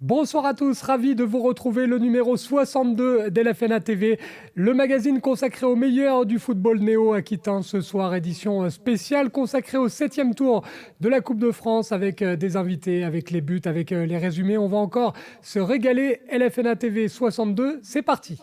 Bonsoir à tous, ravi de vous retrouver le numéro 62 d'LFNA TV, le magazine consacré aux meilleurs du football néo-aquitain. Ce soir, édition spéciale consacrée au 7e tour de la Coupe de France avec des invités, avec les buts, avec les résumés. On va encore se régaler. LFNA TV 62, c'est parti.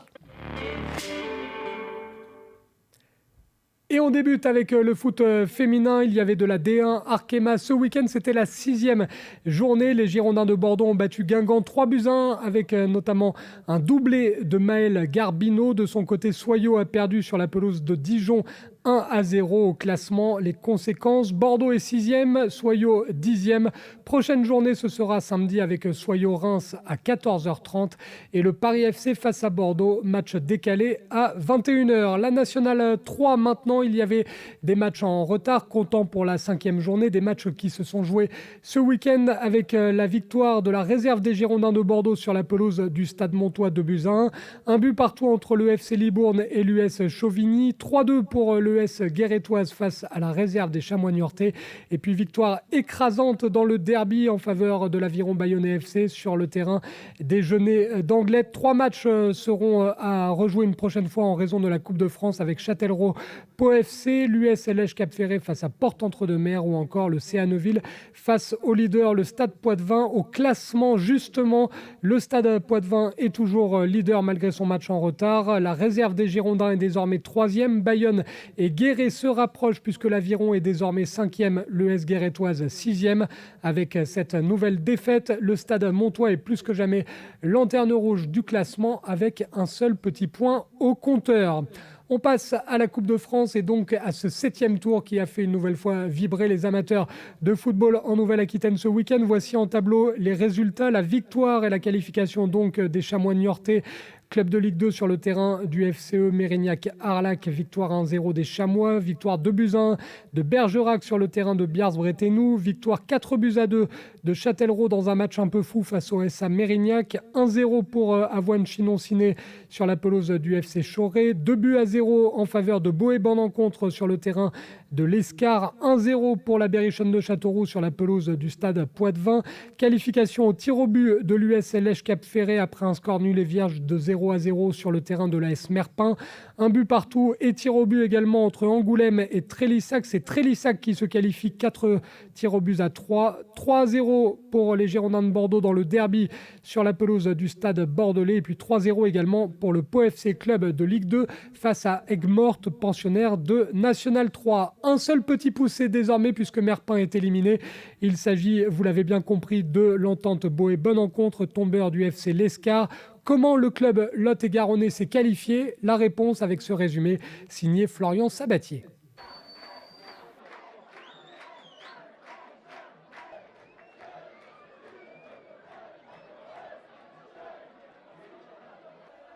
Et on débute avec le foot féminin. Il y avait de la D1 Arkema. Ce week-end, c'était la 6e journée. Les Girondins de Bordeaux ont battu Guingamp 3-1 avec notamment un doublé de Maël Garbino. De son côté, Soyaux a perdu sur la pelouse de Dijon 1-0 au classement. Les conséquences, Bordeaux est 6e, Soyaux 10e. Prochaine journée, ce sera samedi avec Soyaux-Reims à 14h30 et le Paris FC face à Bordeaux, match décalé à 21h. La Nationale 3 maintenant, il y avait des matchs en retard, comptant pour la 5e journée, des matchs qui se sont joués ce week-end avec la victoire de la réserve des Girondins de Bordeaux sur la pelouse du Stade Montois 2-1. Un but partout entre le FC Libourne et l'US Chauvigny, 3-2 pour l'US Guérétoise face à la réserve des Chamois Niortais. Et puis victoire écrasante dans le derby en faveur de l'Aviron Bayonnais FC sur le terrain des Genêts d'Anglet. 3 matchs seront à rejouer une prochaine fois en raison de la Coupe de France avec Châtellerault, Pau FC, l'US LH Cap-Ferré face à Porte-Entre-deux-Mers ou encore le CA Neuville face au leader, le Stade Poitvin. Au classement, justement, le Stade Poitvin est toujours leader malgré son match en retard. La réserve des Girondins est désormais 3e. Bayonne et Guéret se rapprochent puisque l'Aviron est désormais 5e, l'ES Guérétoise 6e. Avec cette nouvelle défaite, le Stade Montois est plus que jamais lanterne rouge du classement avec un seul petit point au compteur. On passe à la Coupe de France et donc à ce 7e tour qui a fait une nouvelle fois vibrer les amateurs de football en Nouvelle-Aquitaine ce week-end. Voici en tableau les résultats, la victoire et la qualification donc des Chamois Niortais. Club de Ligue 2 sur le terrain du FCE Mérignac-Arlac, victoire 1-0 des Chamois, victoire 2-1 de Bergerac sur le terrain de Biars-Bréténou, victoire 4-2 de Châtellerault dans un match un peu fou face au SA Mérignac, 1-0 pour Avoine Chinon-Ciné sur la pelouse du FC Choré, 2-0 en faveur de Boé-Bonne-Encontre sur le terrain de l'Escar, 1-0 pour la Berrichonne de Châteauroux sur la pelouse du Stade Poitvin, qualification au tir au but de l'US LH Cap-Ferré après un score nul et vierge de 0-0 sur le terrain de l'AS Merpin. Un but partout et tir au but également entre Angoulême et Trélissac. C'est Trélissac qui se qualifie 4 tirs au but à 3. 3-0 pour les Girondins de Bordeaux dans le derby sur la pelouse du Stade Bordelais. Et puis 3-0 également pour le Pau FC Club de Ligue 2 face à Aigues-Mortes, pensionnaire de National 3. Un seul petit poussé désormais puisque Merpin est éliminé. Il s'agit, vous l'avez bien compris, de l'entente Boé-Bonne-Encontre, tombeur du FC L'Escar. Comment le club Lot-et-Garonnais s'est qualifié? La réponse avec ce résumé signé Florian Sabatier.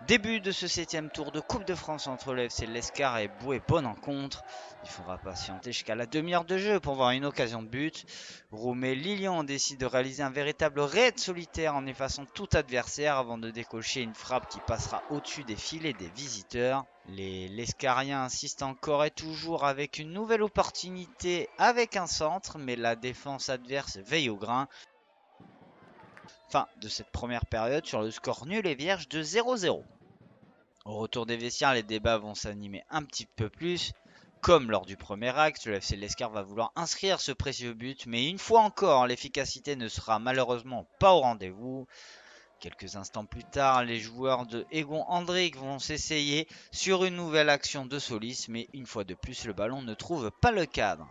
Début de ce 7e tour de Coupe de France entre le FC L'Escar et Boé-Bonne-Encontre. Il faudra patienter jusqu'à la demi-heure de jeu pour voir une occasion de but. Roumet Lilian décide de réaliser un véritable raid solitaire en effaçant tout adversaire avant de décocher une frappe qui passera au-dessus des filets des visiteurs. Les Lescariens insistent encore et toujours avec une nouvelle opportunité avec un centre, mais la défense adverse veille au grain. Fin de cette première période sur le score nul et vierge de 0-0. Au retour des vestiaires, les débats vont s'animer un petit peu plus. Comme lors du premier acte, le FC L'Escar va vouloir inscrire ce précieux but, mais une fois encore, l'efficacité ne sera malheureusement pas au rendez-vous. Quelques instants plus tard, les joueurs de Egon Hendrik vont s'essayer sur une nouvelle action de Solis, mais une fois de plus, le ballon ne trouve pas le cadre.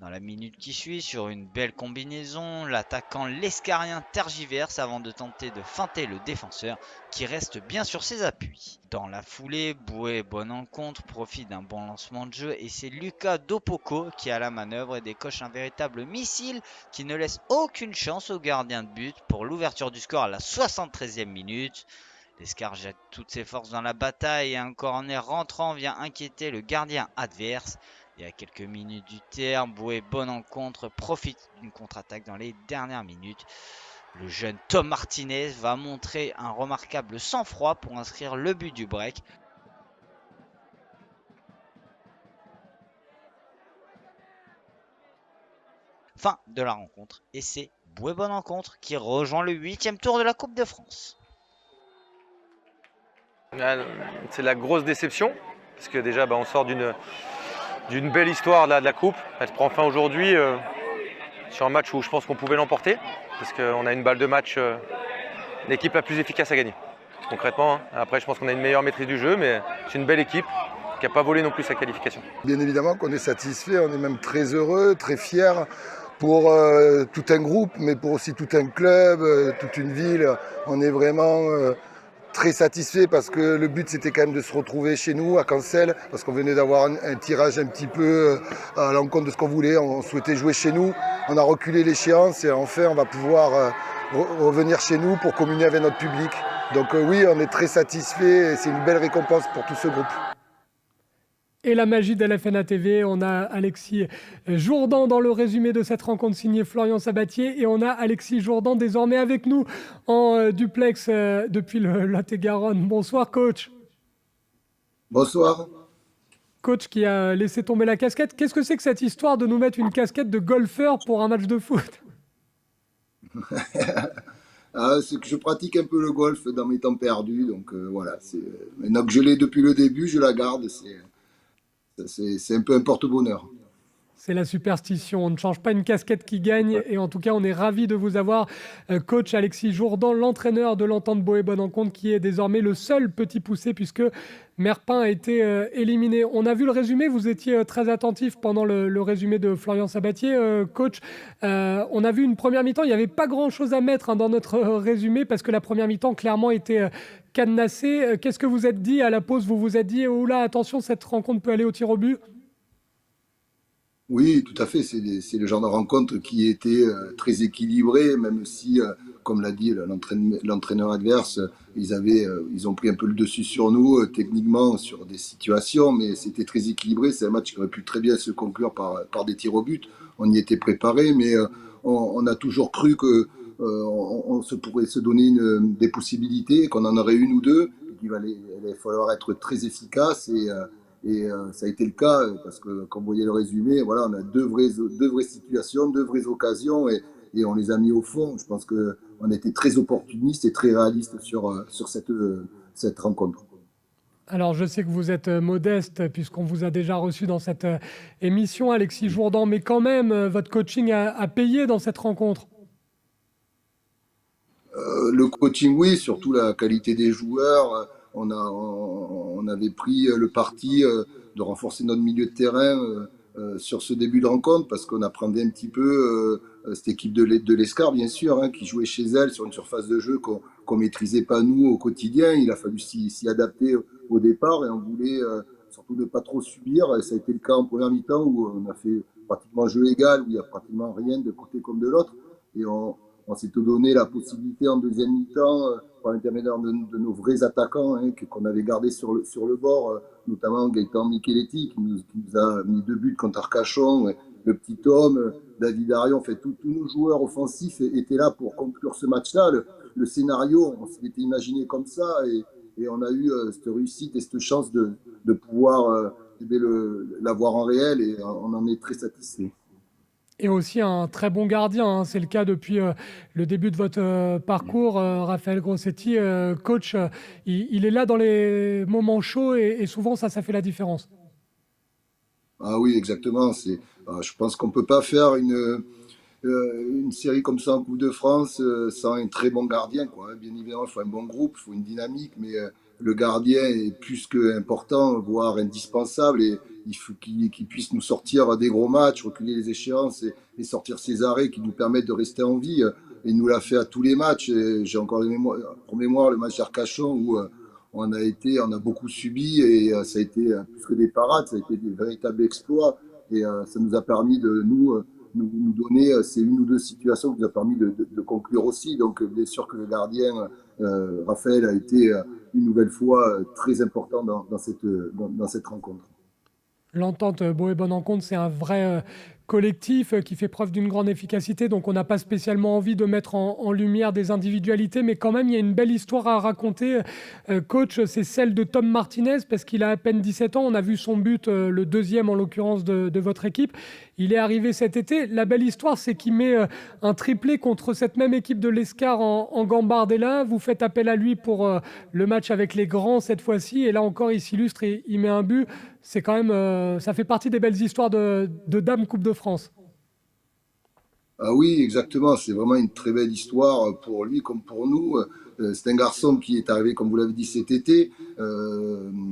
Dans la minute qui suit, sur une belle combinaison, l'attaquant l'escarien tergiverse avant de tenter de feinter le défenseur qui reste bien sur ses appuis. Dans la foulée, Boé-Bonne-Encontre profite d'un bon lancement de jeu et c'est Lucas Dopoko qui a la manœuvre et décoche un véritable missile qui ne laisse aucune chance au gardien de but pour l'ouverture du score à la 73e minute. L'Escar jette toutes ses forces dans la bataille et un corner rentrant vient inquiéter le gardien adverse. Et à quelques minutes du terme, Boé-Bonne-Encontre profite d'une contre-attaque dans les dernières minutes. Le jeune Tom Martinez va montrer un remarquable sang-froid pour inscrire le but du break. fin de la rencontre. Et c'est Bouet-Bonencontre qui rejoint le 8e tour de la Coupe de France. C'est la grosse déception, parce que déjà on sort d'une belle histoire de la Coupe. Elle prend fin aujourd'hui sur un match où je pense qu'on pouvait l'emporter, parce qu'on a une balle de match, l'équipe la plus efficace à gagner. Concrètement, hein. Après je pense qu'on a une meilleure maîtrise du jeu, mais c'est une belle équipe qui n'a pas volé non plus sa qualification. Bien évidemment qu'on est satisfait, on est même très heureux, très fiers pour tout un groupe, mais pour aussi tout un club, toute une ville. On est vraiment très satisfait parce que le but c'était quand même de se retrouver chez nous à Cancel, parce qu'on venait d'avoir un tirage un petit peu à l'encontre de ce qu'on voulait. On souhaitait jouer chez nous, on a reculé l'échéance et enfin on va pouvoir revenir chez nous pour communier avec notre public. Donc oui, on est très satisfait et c'est une belle récompense pour tout ce groupe. Et la magie de LFNA TV, on a Alexis Jourdan dans le résumé de cette rencontre signé Florian Sabatier et on a Alexis Jourdan désormais avec nous en duplex depuis le Lot-et-Garonne. Bonsoir coach. Bonsoir. Coach qui a laissé tomber la casquette. Qu'est-ce que c'est que cette histoire de nous mettre une casquette de golfeur pour un match de foot? C'est que je pratique un peu le golf dans mes temps perdus, donc voilà. Maintenant que je l'ai depuis le début, je la garde. C'est un peu un porte-bonheur. C'est la superstition, on ne change pas une casquette qui gagne et en tout cas on est ravis de vous avoir coach Alexis Jourdan, l'entraîneur de l'Entente Bouet-Bonencontre qui est désormais le seul petit poussé puisque Merpin a été éliminé. On a vu le résumé, vous étiez très attentif pendant le résumé de Florian Sabatier, coach. On a vu une première mi-temps, il n'y avait pas grand-chose à mettre dans notre résumé parce que la première mi-temps clairement était cadenassée. Qu'est-ce que vous êtes dit à la pause? Vous vous êtes dit, oh là, attention, cette rencontre peut aller au tir au but? Oui, tout à fait. C'est le genre de rencontre qui était très équilibré, même si, comme l'a dit l'entraîneur adverse, ils ont pris un peu le dessus sur nous, techniquement, sur des situations, mais c'était très équilibré. C'est un match qui aurait pu très bien se conclure par des tirs au but. On y était préparé, mais on a toujours cru que on se pourrait se donner des possibilités, qu'on en aurait une ou deux, et il allait falloir être très efficace et ça a été le cas parce que, comme vous voyez le résumé, voilà, on a deux vraies situations, deux vraies occasions et on les a mis au fond. Je pense qu'on était très opportuniste et très réaliste sur cette rencontre. Alors, je sais que vous êtes modeste puisqu'on vous a déjà reçu dans cette émission, Alexis Jourdan, mais quand même, votre coaching a payé dans cette rencontre. Le coaching, oui, surtout la qualité des joueurs. On avait pris le parti de renforcer notre milieu de terrain sur ce début de rencontre parce qu'on apprenait un petit peu cette équipe de l'Escar, bien sûr, hein, qui jouait chez elle sur une surface de jeu qu'on maîtrisait pas nous au quotidien. Il a fallu s'y adapter au départ et on voulait surtout ne pas trop subir. Et ça a été le cas en première mi-temps où on a fait pratiquement jeu égal, où il n'y a pratiquement rien de côté comme de l'autre. Et on s'est donné la possibilité en deuxième mi-temps, par l'intermédiaire de nos vrais attaquants hein, qu'on avait gardés sur le bord, notamment Gaëtan Micheletti qui nous a mis 2 buts contre Arcachon, le petit homme, David Arion, en fait, tous nos joueurs offensifs étaient là pour conclure ce match-là. Le scénario, on s'était imaginé comme ça et on a eu cette réussite et cette chance de pouvoir l'avoir en réel et on en est très satisfait. Et aussi un très bon gardien, hein. C'est le cas depuis le début de votre parcours. Raphaël Grossetti, coach, il est là dans les moments chauds et souvent ça fait la différence. Ah oui, exactement. Je pense qu'on ne peut pas faire une série comme ça en Coupe de France sans un très bon gardien, quoi. Bien évidemment, il faut un bon groupe, il faut une dynamique, mais le gardien est plus qu'important, voire indispensable, et il faut qu'il puisse nous sortir des gros matchs, reculer les échéances et sortir ces arrêts qui nous permettent de rester en vie. Il nous l'a fait à tous les matchs. J'ai encore pour mémoire le match d'Arcachon où on a beaucoup subi et ça a été plus que des parades, ça a été des véritables exploits et ça nous a permis de nous donner ces une ou deux situations qui nous a permis de conclure aussi. Donc, bien sûr que le gardien, Raphaël, a été une nouvelle fois très important dans cette rencontre. L'entente Bouet-Bonencontre, c'est un vrai collectif qui fait preuve d'une grande efficacité, donc on n'a pas spécialement envie de mettre en lumière des individualités, mais quand même, il y a une belle histoire à raconter. Coach, c'est celle de Tom Martinez, parce qu'il a à peine 17 ans. On a vu son but, le deuxième en l'occurrence de votre équipe. Il est arrivé cet été. La belle histoire, c'est qu'il met un triplé contre cette même équipe de l'Escar en Gambardella. Vous faites appel à lui pour le match avec les grands cette fois-ci. Et là encore, il s'illustre et il met un but. C'est quand même, ça fait partie des belles histoires de Dames Coupe de France. Ah oui, exactement. C'est vraiment une très belle histoire pour lui comme pour nous. C'est un garçon qui est arrivé, comme vous l'avez dit, cet été,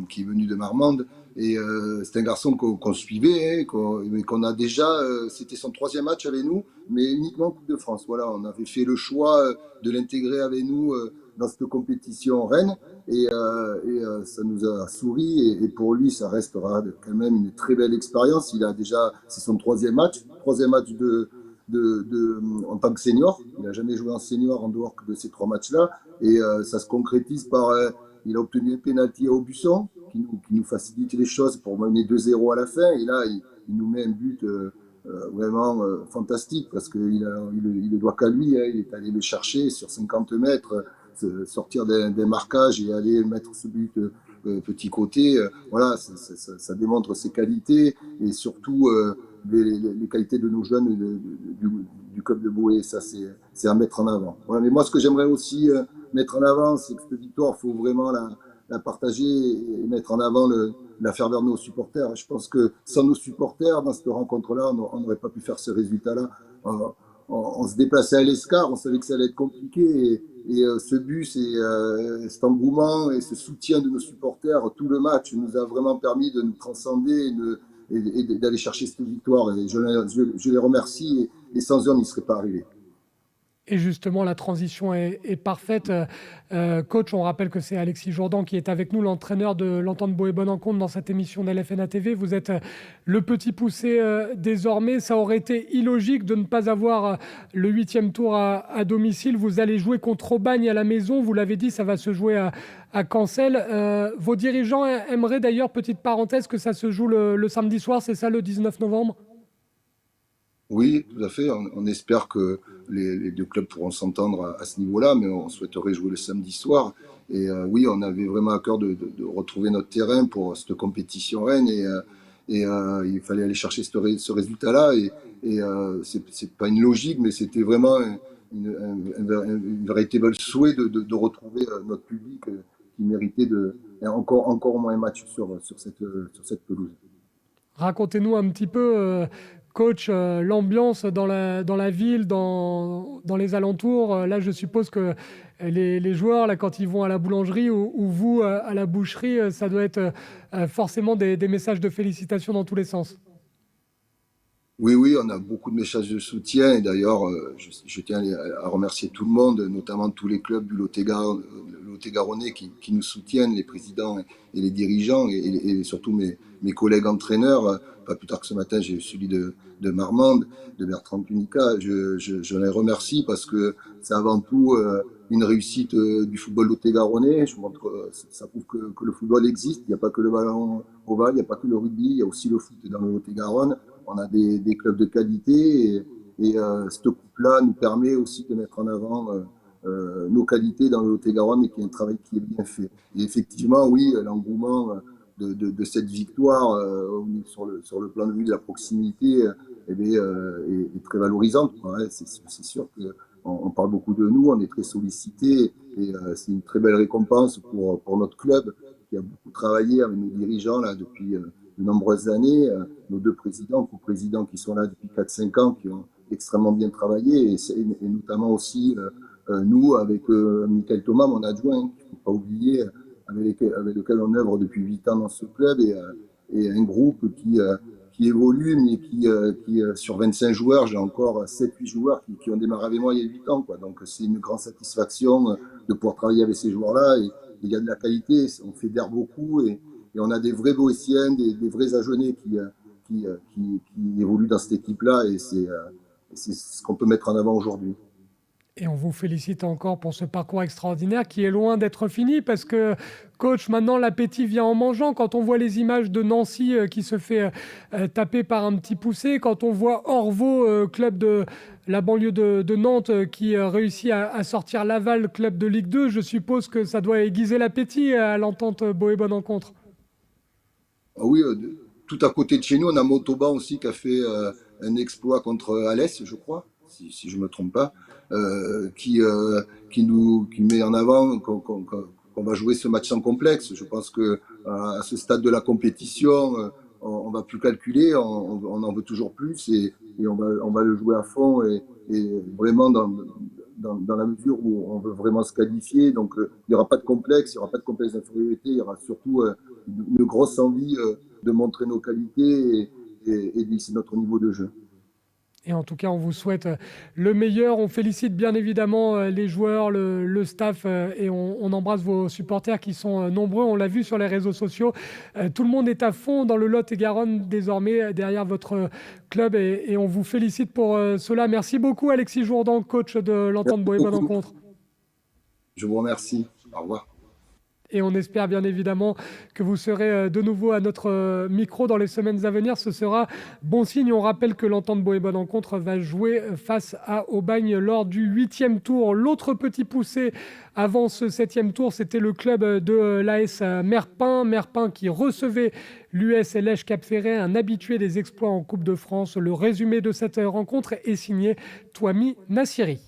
qui est venu de Marmande. Et c'est un garçon qu'on suivait, hein, mais qu'on a déjà. C'était son troisième match avec nous, mais uniquement en Coupe de France. Voilà, on avait fait le choix de l'intégrer avec nous dans cette compétition Rennes. Ça nous a souri. Et pour lui, ça restera quand même une très belle expérience. Il a déjà. C'est son troisième match en tant que senior. Il n'a jamais joué en senior en dehors que de ces trois matchs-là. Et ça se concrétise par. Il a obtenu un pénalty à Aubusson qui nous facilite les choses pour mener 2-0 à la fin. Et là, il nous met un but vraiment fantastique parce qu'il ne doit qu'à lui. Hein. Il est allé le chercher sur 50 mètres, sortir des marquages et aller mettre ce but petit côté. Voilà, ça démontre ses qualités et surtout les qualités de nos jeunes du club de Boué. Ça, c'est à mettre en avant. Voilà, mais moi, ce que j'aimerais aussi mettre en avant, c'est que cette victoire, il faut vraiment la partager et mettre en avant la ferveur de nos supporters. Je pense que sans nos supporters, dans cette rencontre-là, on n'aurait pas pu faire ce résultat-là. On se déplaçait à l'Escar, on savait que ça allait être compliqué. Ce but, cet engouement et ce soutien de nos supporters, tout le match nous a vraiment permis de nous transcender et d'aller chercher cette victoire. Et je les remercie et sans eux, on n'y serait pas arrivé. Et justement, la transition est parfaite. Coach, on rappelle que c'est Alexis Jourdan qui est avec nous, l'entraîneur de l'Entente Boët-Bonencontre dans cette émission d'LFNA TV. Vous êtes le petit poussé désormais. Ça aurait été illogique de ne pas avoir le 8e tour à domicile. Vous allez jouer contre Aubagne à la maison. Vous l'avez dit, ça va se jouer à Cancel. Vos dirigeants aimeraient d'ailleurs, petite parenthèse, que ça se joue le samedi soir. C'est ça, le 19 novembre ? Oui, tout à fait. On espère que les deux clubs pourront s'entendre à ce niveau-là, mais on souhaiterait jouer le samedi soir. Et oui, on avait vraiment à cœur de retrouver notre terrain pour cette compétition Rennes. Il fallait aller chercher ce résultat-là. C'est pas une logique, mais c'était vraiment un véritable souhait de retrouver notre public qui méritait encore au moins un match sur cette pelouse. Racontez-nous un petit peu, coach, l'ambiance dans la ville, dans les alentours. Là, je suppose que les joueurs, là, quand ils vont à la boulangerie ou vous à la boucherie, ça doit être forcément des messages de félicitations dans tous les sens. Oui, on a beaucoup de messages de soutien. Et d'ailleurs, je tiens à remercier tout le monde, notamment tous les clubs du Lot-et-Garonnais qui nous soutiennent, les présidents et les dirigeants, et surtout mes collègues entraîneurs. Pas plus tard que ce matin, j'ai eu celui de Marmande, de Bertrand Punica. Je les remercie parce que c'est avant tout une réussite du football lot-et-garonnais. Ça prouve que le football existe. Il n'y a pas que le ballon ovale, il n'y a pas que le rugby, il y a aussi le foot dans le Lot-et-Garonne. On a des clubs de qualité et cette coupe-là nous permet aussi de mettre en avant nos qualités dans le Lot-et-Garonne et qu'il y a un travail qui est bien fait. Et effectivement, oui, l'engouement de cette victoire sur le plan de vue de la proximité est très valorisante. Ouais, c'est sûr qu'on parle beaucoup de nous, on est très sollicités et c'est une très belle récompense pour notre club qui a beaucoup travaillé avec nos dirigeants là, depuis de nombreuses années, nos deux co-présidents qui sont là depuis 4-5 ans, qui ont extrêmement bien travaillé, et notamment aussi nous, avec Michael Thomas, mon adjoint, qu'il ne faut pas oublier, avec lequel on œuvre depuis 8 ans dans ce club, et un groupe qui évolue, mais qui sur 25 joueurs, j'ai encore 7-8 joueurs qui ont démarré avec moi il y a 8 ans. Quoi. Donc c'est une grande satisfaction de pouvoir travailler avec ces joueurs-là, et il y a de la qualité, on fédère beaucoup, et on a des vrais Boétiens, des vrais Agenais qui évoluent dans cette équipe-là, et c'est ce qu'on peut mettre en avant aujourd'hui. Et on vous félicite encore pour ce parcours extraordinaire qui est loin d'être fini parce que, coach, maintenant l'appétit vient en mangeant. Quand on voit les images de Nancy qui se fait taper par un petit poussé, quand on voit Orvaux, club de la banlieue de Nantes, qui réussit à sortir Laval, club de Ligue 2, je suppose que ça doit aiguiser l'appétit à l'entente Boët-Bonencontre. Ah oui, tout à côté de chez nous, on a Montauban aussi qui a fait un exploit contre Alès, je crois, si je ne me trompe pas, qui met en avant qu'on va jouer ce match sans complexe. Je pense que à ce stade de la compétition, on va plus calculer, on en veut toujours plus et on va le jouer à fond et vraiment dans la mesure où on veut vraiment se qualifier. Donc il n'y aura pas de complexe, il n'y aura pas de complexe d'infériorité, il y aura surtout une grosse envie de montrer nos qualités et de lisser notre niveau de jeu. Et en tout cas, on vous souhaite le meilleur. On félicite bien évidemment les joueurs, le staff et on embrasse vos supporters qui sont nombreux. On l'a vu sur les réseaux sociaux. Tout le monde est à fond dans le Lot-et-Garonne désormais derrière votre club et on vous félicite pour cela. Merci beaucoup Alexis Jourdan, coach de l'Entente Boët-Bonencontre. Je vous remercie. Au revoir. Et on espère bien évidemment que vous serez de nouveau à notre micro dans les semaines à venir. Ce sera bon signe. On rappelle que l'Entente Boët-Bonencontre va jouer face à Aubagne lors du 8e tour. L'autre petit poussé avant ce 7e tour, c'était le club de l'AS Merpin. Merpin qui recevait l'US Lège Cap-Ferret, un habitué des exploits en Coupe de France. Le résumé de cette rencontre est signé Touami Nassiri.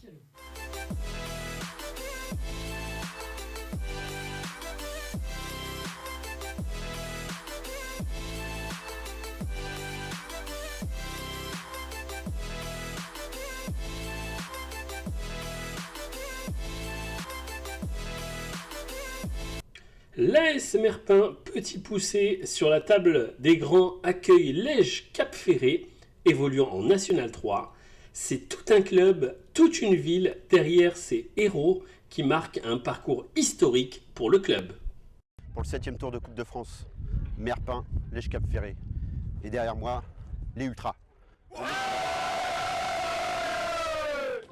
L'AS Merpin, petit poussé sur la table des grands, accueille Lège Cap-Ferret, évoluant en National 3. C'est tout un club, toute une ville derrière ces héros qui marquent un parcours historique pour le club. Pour le 7e tour de Coupe de France, Merpin, Lège Cap-Ferret. Et derrière moi, les Ultras.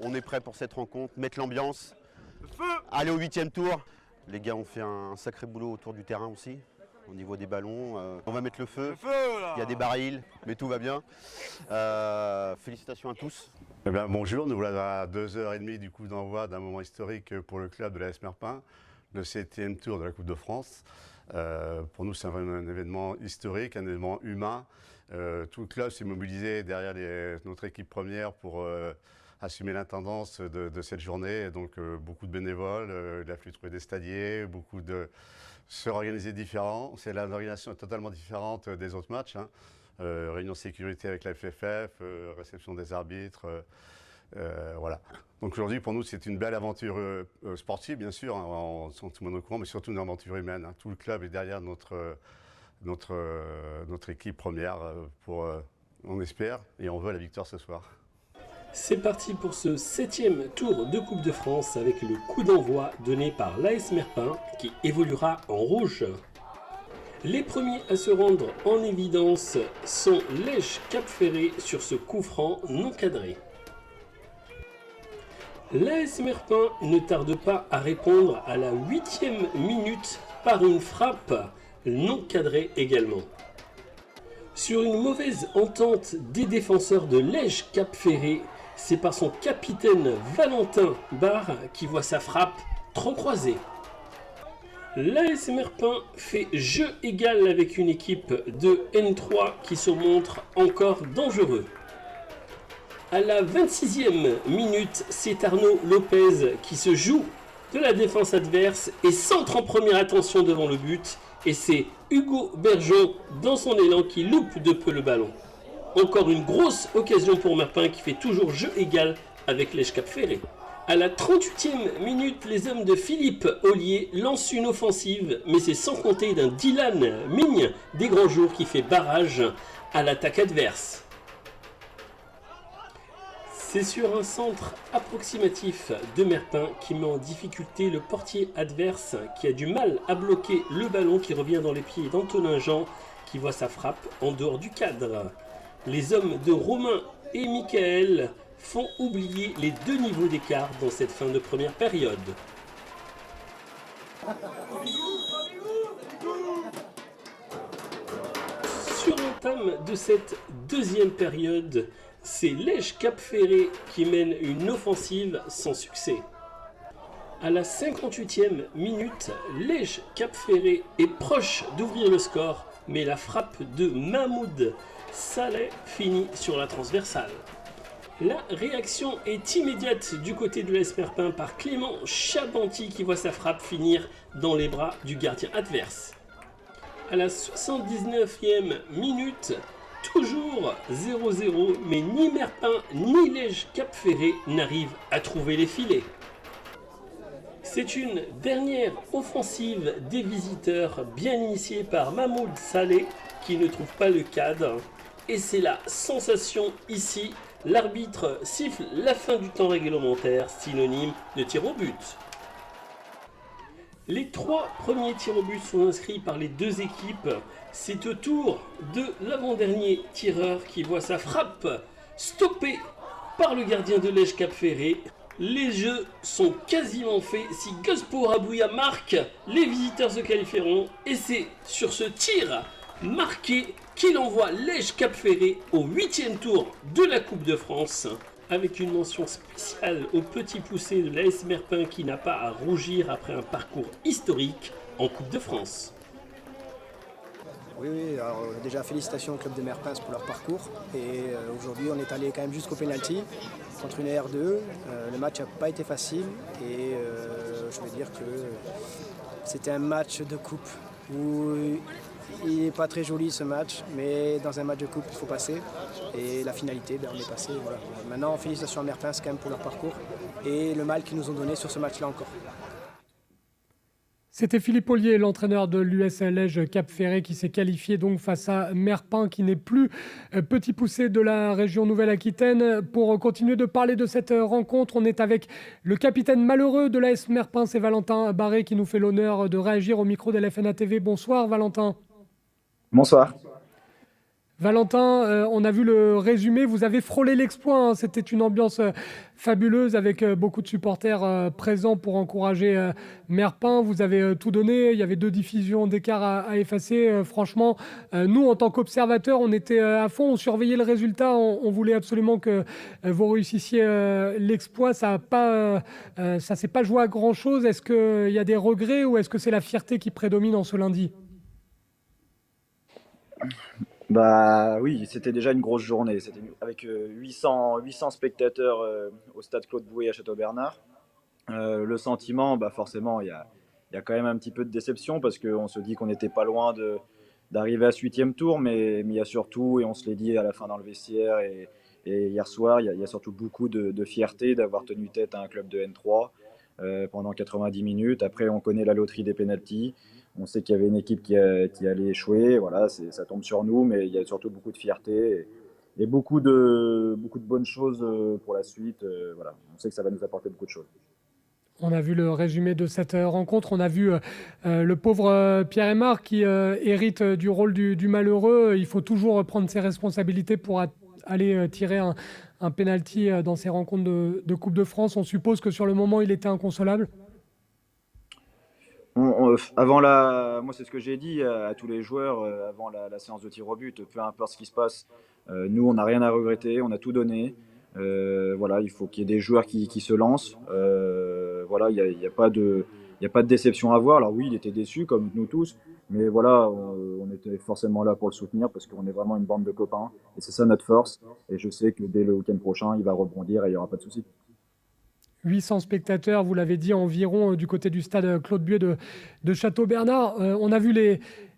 On est prêt pour cette rencontre, mettre l'ambiance, aller au 8e tour. Les gars ont fait un sacré boulot autour du terrain aussi, au niveau des ballons. On va mettre le feu, il y a des barils, mais tout va bien. Félicitations à tous. Eh bien, bonjour, nous voilà à 2h30 du coup d'envoi d'un moment historique pour le club de l'AS Merpin, le 7e tour de la Coupe de France. Pour nous, c'est un événement historique, un événement humain. Tout le club s'est mobilisé derrière notre équipe première pour assumer l'intendance de cette journée. Donc beaucoup de bénévoles, il a fallu trouver des stadiers, beaucoup de se organiser différents. C'est l'organisation totalement différente des autres matchs. Hein. Réunion sécurité avec la FFF, réception des arbitres, voilà. Donc aujourd'hui pour nous c'est une belle aventure sportive bien sûr, hein, on tout le monde au courant, mais surtout une aventure humaine. Hein. Tout le club est derrière notre équipe première on espère et on veut la victoire ce soir. C'est parti pour ce 7e tour de Coupe de France avec le coup d'envoi donné par l'AS Merpin qui évoluera en rouge. Les premiers à se rendre en évidence sont Lège Cap-Ferret sur ce coup franc non cadré. L'AS Merpin ne tarde pas à répondre à la 8e minute par une frappe non cadrée également. Sur une mauvaise entente des défenseurs de Lège Cap-Ferret, c'est par son capitaine Valentin Barre qui voit sa frappe trop croisée. L'AS Merpin fait jeu égal avec une équipe de N3 qui se montre encore dangereux. À la 26e minute, c'est Arnaud Lopez qui se joue de la défense adverse et centre en première attention devant le but. Et c'est Hugo Bergeon dans son élan qui loupe de peu le ballon. Encore une grosse occasion pour Merpin qui fait toujours jeu égal avec Lège Cap-Ferret. À la 38e minute, les hommes de Philippe Ollier lancent une offensive, mais c'est sans compter d'un Dylan Migne des grands jours qui fait barrage à l'attaque adverse. C'est sur un centre approximatif de Merpin qui met en difficulté le portier adverse qui a du mal à bloquer le ballon qui revient dans les pieds d'Antonin Jean qui voit sa frappe en dehors du cadre. Les hommes de Romain et Michael font oublier les 2 niveaux d'écart dans cette fin de première période. Sur l'entame de cette deuxième période, c'est Lège Cap Ferré qui mène une offensive sans succès. À la 58e minute, Lège Cap Ferré est proche d'ouvrir le score, mais la frappe de Mahmoud Saleh finit sur la transversale. La réaction est immédiate du côté de l'AS Merpin par Clément Chabanti qui voit sa frappe finir dans les bras du gardien adverse. À la 79e minute, toujours 0-0, mais ni Merpin ni Lège Cap Ferré n'arrivent à trouver les filets. C'est une dernière offensive des visiteurs bien initiée par Mahmoud Saleh qui ne trouve pas le cadre. Et c'est la sensation ici. L'arbitre siffle la fin du temps réglementaire, synonyme de tir au but. Les 3 premiers tirs au but sont inscrits par les 2 équipes. C'est au tour de l'avant-dernier tireur qui voit sa frappe stoppée par le gardien de Lège Cap Ferré. Les jeux sont quasiment faits. Si Gospo Rabouya marque, les visiteurs se qualifieront. Et c'est sur ce tir marqué qu'il envoie Lège Cap Ferré au 8e tour de la Coupe de France. Avec une mention spéciale au petit poussé de l'AS Merpin qui n'a pas à rougir après un parcours historique en Coupe de France. Oui, alors déjà félicitations au club de Merpins pour leur parcours. Et aujourd'hui, on est allé quand même jusqu'au penalty contre une R2. Le match n'a pas été facile et je veux dire que c'était un match de coupe où il n'est pas très joli ce match, mais dans un match de coupe, il faut passer. Et la finalité, on est passé. Voilà. Maintenant, félicitations à Merpins quand même pour leur parcours et le mal qu'ils nous ont donné sur ce match-là encore. C'était Philippe Ollier, l'entraîneur de l'US Lège Cap Ferré, qui s'est qualifié donc face à Merpin, qui n'est plus petit poussé de la région Nouvelle-Aquitaine. Pour continuer de parler de cette rencontre, on est avec le capitaine malheureux de l'AS Merpin, c'est Valentin Barré, qui nous fait l'honneur de réagir au micro de l'FNA TV. Bonsoir Valentin. Bonsoir. Valentin, on a vu le résumé, vous avez frôlé l'exploit, hein. C'était une ambiance fabuleuse avec beaucoup de supporters présents pour encourager Merpin. Vous avez tout donné, il y avait 2 diffusions d'écart à effacer. Franchement, nous, en tant qu'observateurs, on était à fond, on surveillait le résultat, on voulait absolument que vous réussissiez l'exploit. Ça s'est pas joué à grand-chose. Est-ce qu'il y a des regrets ou est-ce que c'est la fierté qui prédomine en ce lundi ? Bah oui, c'était déjà une grosse journée. C'était avec 800 spectateurs au stade Claude Boué à Château-Bernard. Le sentiment, bah forcément, il y a quand même un petit peu de déception parce qu'on se dit qu'on n'était pas loin d'arriver à ce 8e tour, mais il y a surtout, et on se l'est dit à la fin dans le vestiaire et hier soir, il y a surtout beaucoup de fierté d'avoir tenu tête à un club de N3 pendant 90 minutes. Après, on connaît la loterie des pénaltys. On sait qu'il y avait une équipe qui allait échouer. Voilà, ça tombe sur nous, mais il y a surtout beaucoup de fierté et beaucoup de bonnes choses pour la suite. Voilà, on sait que ça va nous apporter beaucoup de choses. On a vu le résumé de cette rencontre. On a vu le pauvre Pierre-Aimar qui hérite du rôle du malheureux. Il faut toujours prendre ses responsabilités pour aller tirer un penalty dans ces rencontres de Coupe de France. On suppose que sur le moment, il était inconsolable. Moi c'est ce que j'ai dit à tous les joueurs avant la séance de tir au but, peu importe ce qui se passe, nous on n'a rien à regretter, on a tout donné. Voilà, il faut qu'il y ait des joueurs qui se lancent. Voilà, il y a pas de déception à voir. Alors oui, il était déçu comme nous tous, mais voilà, on était forcément là pour le soutenir parce qu'on est vraiment une bande de copains et c'est ça notre force. Et je sais que dès le week-end prochain, il va rebondir et il n'y aura pas de souci. 800 spectateurs, vous l'avez dit, environ du côté du stade Claude Buet de Château-Bernard. On a vu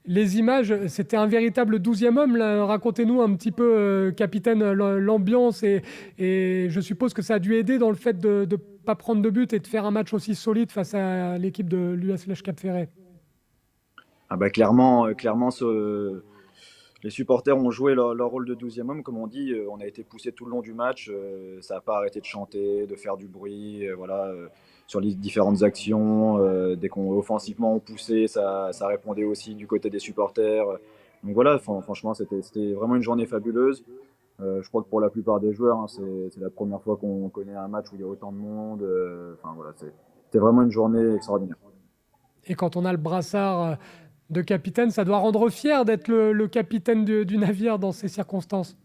les images, c'était un véritable 12e homme. Là. Racontez-nous un petit peu, capitaine, l'ambiance et je suppose que ça a dû aider dans le fait de ne pas prendre de but et de faire un match aussi solide face à l'équipe de l'US Lège Cap Ferré. Ah bah clairement, les supporters ont joué leur rôle de 12e homme, comme on dit. On a été poussé tout le long du match. Ça n'a pas arrêté de chanter, de faire du bruit. Voilà, sur les différentes actions. Dès qu'on offensivement on poussait, ça répondait aussi du côté des supporters. Donc voilà, franchement, c'était vraiment une journée fabuleuse. Je crois que pour la plupart des joueurs, hein, c'est la première fois qu'on connaît un match où il y a autant de monde. Enfin voilà, c'était vraiment une journée extraordinaire. Et quand on a le brassard de capitaine, ça doit rendre fier d'être le capitaine du navire dans ces circonstances.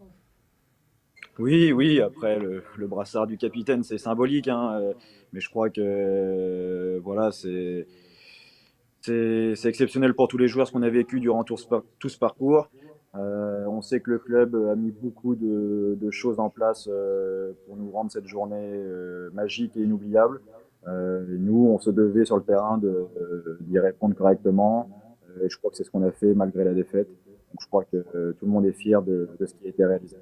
Oui, oui, après le brassard du capitaine, c'est symbolique, hein, mais je crois que voilà, c'est exceptionnel pour tous les joueurs ce qu'on a vécu durant tout ce parcours. On sait que le club a mis beaucoup de choses en place pour nous rendre cette journée magique et inoubliable. Et nous, on se devait sur le terrain d'y répondre correctement. Et je crois que c'est ce qu'on a fait malgré la défaite. Donc je crois que tout le monde est fier de ce qui a été réalisé.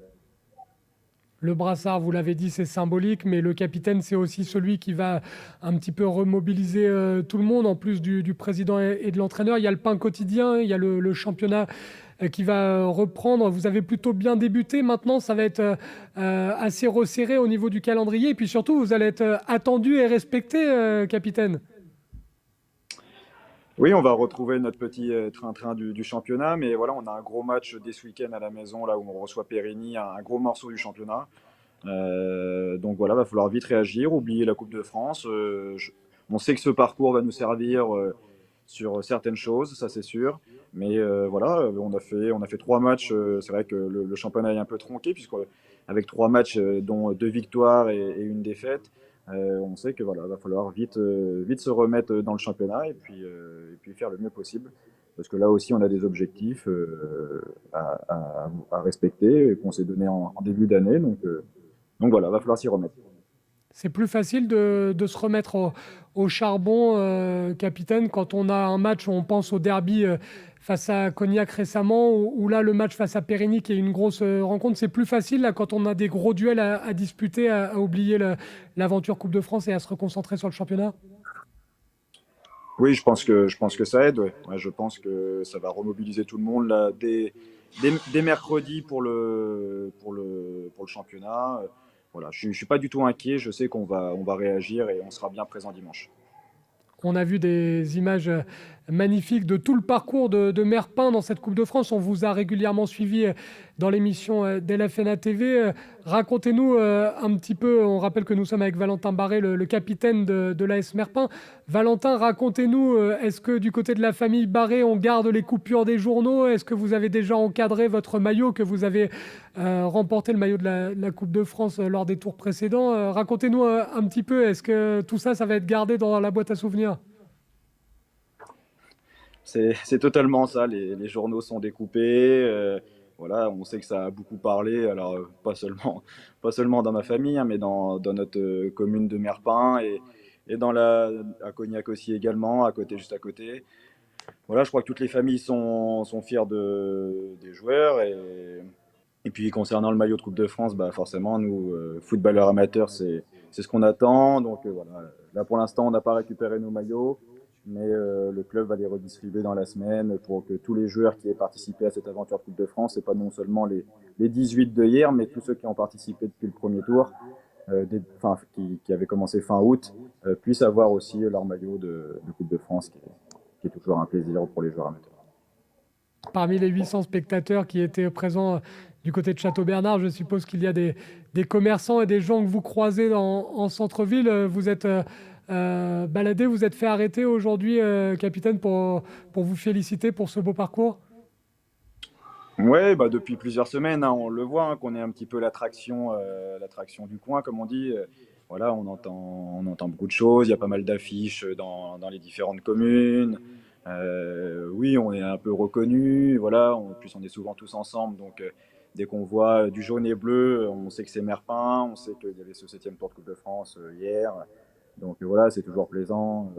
Le brassard, vous l'avez dit, c'est symbolique, mais le capitaine, c'est aussi celui qui va un petit peu remobiliser tout le monde, en plus du président et de l'entraîneur. Il y a le pain quotidien, il y a le championnat qui va reprendre. Vous avez plutôt bien débuté. Maintenant, ça va être assez resserré au niveau du calendrier. Et puis surtout, vous allez être attendu et respecté, capitaine. Oui, on va retrouver notre petit train-train du championnat, mais voilà, on a un gros match dès ce week-end à la maison, là où on reçoit Périgny, un gros morceau du championnat. Donc voilà, va falloir vite réagir, oublier la Coupe de France. On sait que ce parcours va nous servir sur certaines choses, ça c'est sûr. Mais voilà, on a fait 3 matchs. C'est vrai que le championnat est un peu tronqué, puisqu'avec 3 matchs, dont 2 victoires et une défaite, on sait que voilà, va falloir vite se remettre dans le championnat et puis faire le mieux possible. Parce que là aussi, on a des objectifs à respecter et qu'on s'est donné en début d'année. Donc voilà, va falloir s'y remettre. C'est plus facile de se remettre au charbon, capitaine, quand on a un match, on pense au derby face à Cognac récemment, ou là le match face à Périgny qui est une grosse rencontre. C'est plus facile là, quand on a des gros duels à disputer, à oublier l'aventure Coupe de France et à se reconcentrer sur le championnat. Oui, je pense que ça aide. Ouais. Ouais, je pense que ça va remobiliser tout le monde là, dès mercredi pour le championnat. Voilà, je suis pas du tout inquiet. Je sais on va réagir et on sera bien présent dimanche. On a vu des images magnifiques de tout le parcours de Merpin dans cette Coupe de France. On vous a régulièrement suivi dans l'émission d'LFNA TV. Racontez-nous un petit peu, on rappelle que nous sommes avec Valentin Barré, le capitaine de l'AS Merpin. Valentin, racontez-nous, est-ce que du côté de la famille Barré, on garde les coupures des journaux? Est-ce que vous avez déjà encadré votre maillot, que vous avez remporté le maillot de la Coupe de France lors des tours précédents? Racontez-nous un petit peu, est-ce que tout ça, ça va être gardé dans la boîte à souvenirs? C'est totalement ça. Les journaux sont découpés. Voilà, on sait que ça a beaucoup parlé. Alors pas seulement dans ma famille, hein, mais dans notre commune de Merpin et à Cognac aussi également, juste à côté. Voilà, je crois que toutes les familles sont fières des joueurs. Et puis concernant le maillot de Coupe de France, bah forcément, nous, footballeurs amateurs, c'est ce qu'on attend. Donc voilà, là pour l'instant, on n'a pas récupéré nos maillots, mais le club va les redistribuer dans la semaine pour que tous les joueurs qui aient participé à cette aventure de Coupe de France, et pas non seulement les 18 de hier, mais tous ceux qui ont participé depuis le premier tour, qui avaient commencé fin août, puissent avoir aussi leur maillot de Coupe de France, qui est toujours un plaisir pour les joueurs amateurs. Parmi les 800 spectateurs qui étaient présents du côté de Château-Bernard, je suppose qu'il y a des commerçants et des gens que vous croisez en centre-ville. Vous êtes baladé, vous êtes fait arrêter aujourd'hui, capitaine, pour vous féliciter pour ce beau parcours? Ouais, bah depuis plusieurs semaines, hein, on le voit, hein, qu'on est un petit peu l'attraction du coin, comme on dit. Voilà, on entend beaucoup de choses. Il y a pas mal d'affiches dans les différentes communes. Oui, on est un peu reconnu. Voilà, en plus on est souvent tous ensemble, donc dès qu'on voit du jaune et bleu, on sait que c'est Merpin. On sait qu'il y avait ce 7e tour de Coupe de France hier. Donc voilà, c'est toujours plaisant.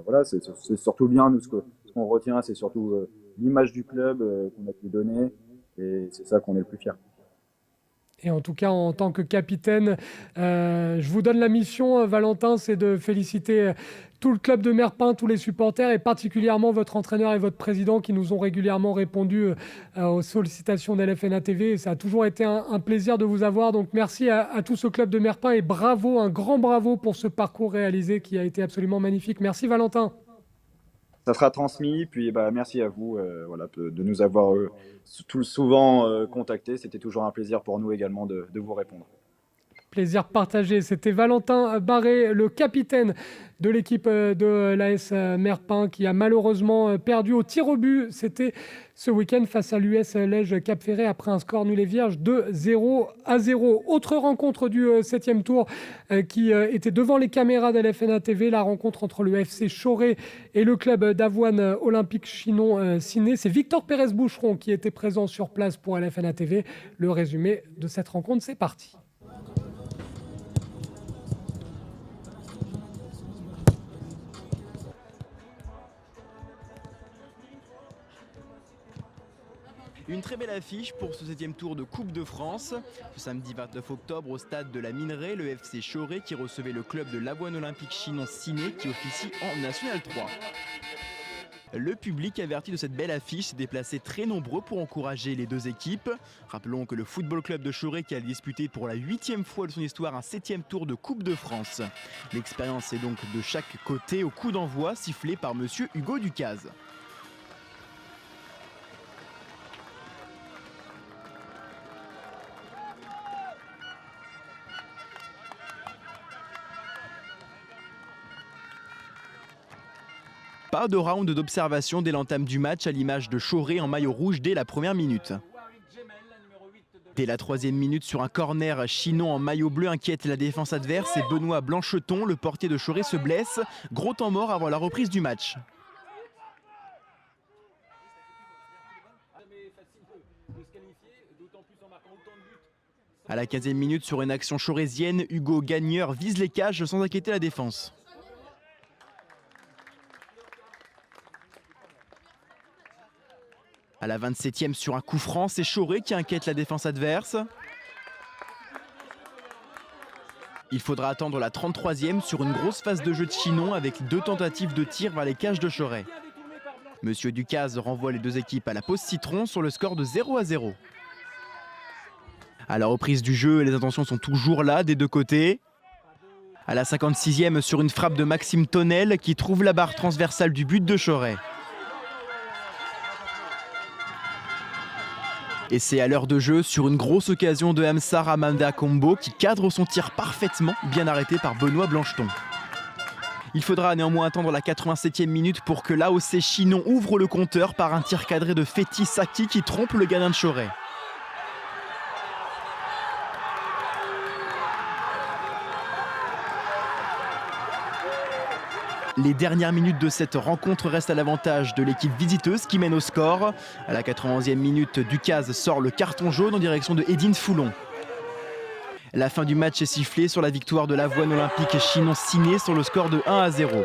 Voilà, c'est surtout bien. Nous, ce qu'on retient, c'est surtout l'image du club qu'on a pu donner. Et c'est ça qu'on est le plus fier. Et en tout cas, en tant que capitaine, je vous donne la mission, Valentin, c'est de féliciter tout le club de Merpin, tous les supporters et particulièrement votre entraîneur et votre président qui nous ont régulièrement répondu aux sollicitations d'LFNA TV. Et ça a toujours été un plaisir de vous avoir. Donc merci à tout ce club de Merpin et bravo, un grand bravo pour ce parcours réalisé qui a été absolument magnifique. Merci Valentin. ça sera transmis. Puis merci à vous voilà, de nous avoir souvent contactés. C'était toujours un plaisir pour nous également de vous répondre. Plaisir partagé. C'était Valentin Barré, le capitaine de l'équipe de l'AS Merpin, qui a malheureusement perdu au tir au but. C'était ce week-end face à l'US Lège Cap-Ferré après un score nul et vierge de 0-0. Autre rencontre du 7e tour qui était devant les caméras de LFNA TV, la rencontre entre le FC Choré et le club d'Avoine Olympique Chinon Ciné. C'est Victor Pérez-Boucheron qui était présent sur place pour LFNA TV. Le résumé de cette rencontre, c'est parti. Une très belle affiche pour ce 7e tour de Coupe de France. Ce samedi 29 octobre au stade de la Minerai, le FC Choré qui recevait le club de l'Avoine Olympique Chinon Ciné qui officie en National 3. Le public averti de cette belle affiche s'est déplacé très nombreux pour encourager les deux équipes. Rappelons que le Football Club de Choré qui a disputé pour la 8e fois de son histoire un 7e tour de Coupe de France. L'expérience est donc de chaque côté au coup d'envoi sifflé par monsieur Hugo Ducaze. Pas de round d'observation dès l'entame du match à l'image de Choré en maillot rouge dès la première minute. Dès la 3e minute sur un corner, Chinon en maillot bleu inquiète la défense adverse et Benoît Blancheton, le portier de Choré, se blesse. Gros temps mort avant la reprise du match. À la 15e minute sur une action chorésienne, Hugo Gagneur vise les cages sans inquiéter la défense. À la 27e sur un coup franc, c'est Choré qui inquiète la défense adverse. Il faudra attendre la 33e sur une grosse phase de jeu de Chinon avec 2 tentatives de tir vers les cages de Choré. Monsieur Ducaze renvoie les deux équipes à la pause citron sur le score de 0-0. À la reprise du jeu, les intentions sont toujours là des deux côtés. À la 56e sur une frappe de Maxime Tonnel qui trouve la barre transversale du but de Choré. Et c'est à l'heure de jeu sur une grosse occasion de Hamsar Amanda Combo qui cadre son tir parfaitement, bien arrêté par Benoît Blancheton. Il faudra néanmoins attendre la 87e minute pour que l'AOC Chinon ouvre le compteur par un tir cadré de Fethi Saki qui trompe le gardien de Choré. Les dernières minutes de cette rencontre restent à l'avantage de l'équipe visiteuse qui mène au score. À la 91e minute, Ducaze sort le carton jaune en direction de Edine Foulon. La fin du match est sifflée sur la victoire de l'Avoine Olympique Chinon Ciné sur le score de 1-0.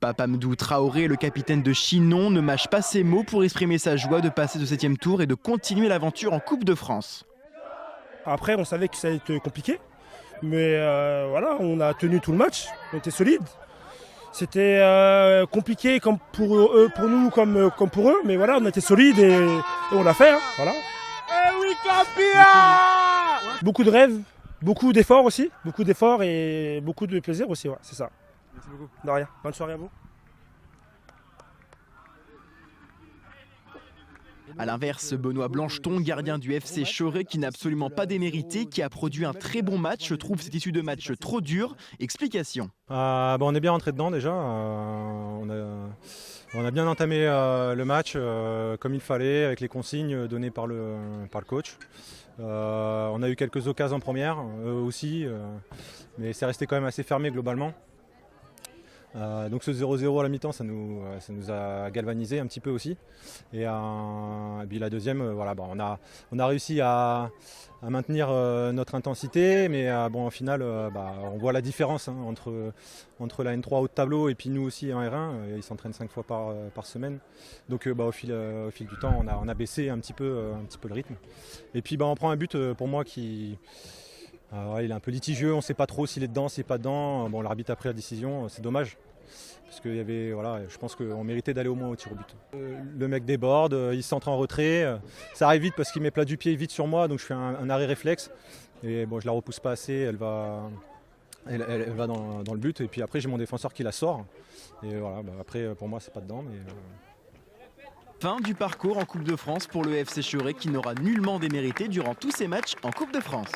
Papamdou Traoré, le capitaine de Chinon, ne mâche pas ses mots pour exprimer sa joie de passer ce 7e tour et de continuer l'aventure en Coupe de France. Après, on savait que ça allait être compliqué, mais voilà, on a tenu tout le match, on était solide. C'était compliqué comme pour nous comme pour eux, mais voilà, on était solide et on l'a fait. Hein, voilà. Beaucoup de rêves, beaucoup d'efforts aussi, beaucoup d'efforts et beaucoup de plaisir aussi, ouais, c'est ça. Merci beaucoup. De rien. Bonne soirée à vous. A l'inverse, Benoît Blancheton, gardien du FC Choré, qui n'a absolument pas démérité, qui a produit un très bon match, trouve cette issue de match trop dure. Explication. On est bien rentré dedans déjà. On a bien entamé le match comme il fallait, avec les consignes données par le coach. On a eu quelques occasions en première aussi, mais c'est resté quand même assez fermé globalement. Donc ce 0-0 à la mi-temps, ça nous a galvanisé un petit peu aussi. Et puis la deuxième, on a réussi à maintenir notre intensité, mais au final, on voit la différence entre la N3 haut de tableau et puis nous aussi en R1. Ils s'entraînent 5 fois par semaine. Donc au fil du temps, on a baissé un petit peu le rythme. Et puis on prend un but pour moi qui... il est un peu litigieux, on ne sait pas trop s'il est dedans, s'il n'est pas dedans. L'arbitre a pris la décision, c'est dommage. Parce qu'il y avait, voilà, je pense qu'on méritait d'aller au moins au tir au but. Le mec déborde, il centre en retrait. Ça arrive vite parce qu'il met plat du pied vite sur moi, donc je fais un arrêt réflexe. Et bon, je la repousse pas assez, elle va dans le but. Et puis après, j'ai mon défenseur qui la sort. Et voilà, après, pour moi, c'est pas dedans. Mais, Fin du parcours en Coupe de France pour le FC Choret qui n'aura nullement démérité durant tous ses matchs en Coupe de France.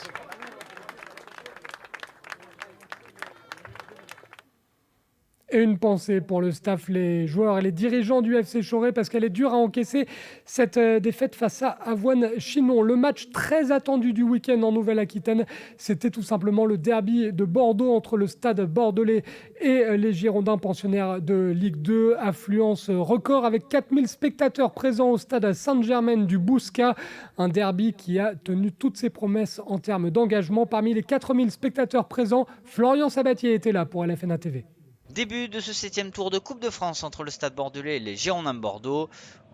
Et une pensée pour le staff, les joueurs et les dirigeants du FC Choret parce qu'elle est dure à encaisser cette défaite face à Avoine-Chinon. Le match très attendu du week-end en Nouvelle-Aquitaine, c'était tout simplement le derby de Bordeaux entre le Stade Bordelais et les Girondins pensionnaires de Ligue 2. Affluence record avec 4000 spectateurs présents au Stade Sainte-Germaine du Bouscat. Un derby qui a tenu toutes ses promesses en termes d'engagement. Parmi les 4000 spectateurs présents, Florian Sabatier était là pour LFNA TV. Début de ce 7e tour de Coupe de France entre le Stade Bordelais et les Girondins de Bordeaux.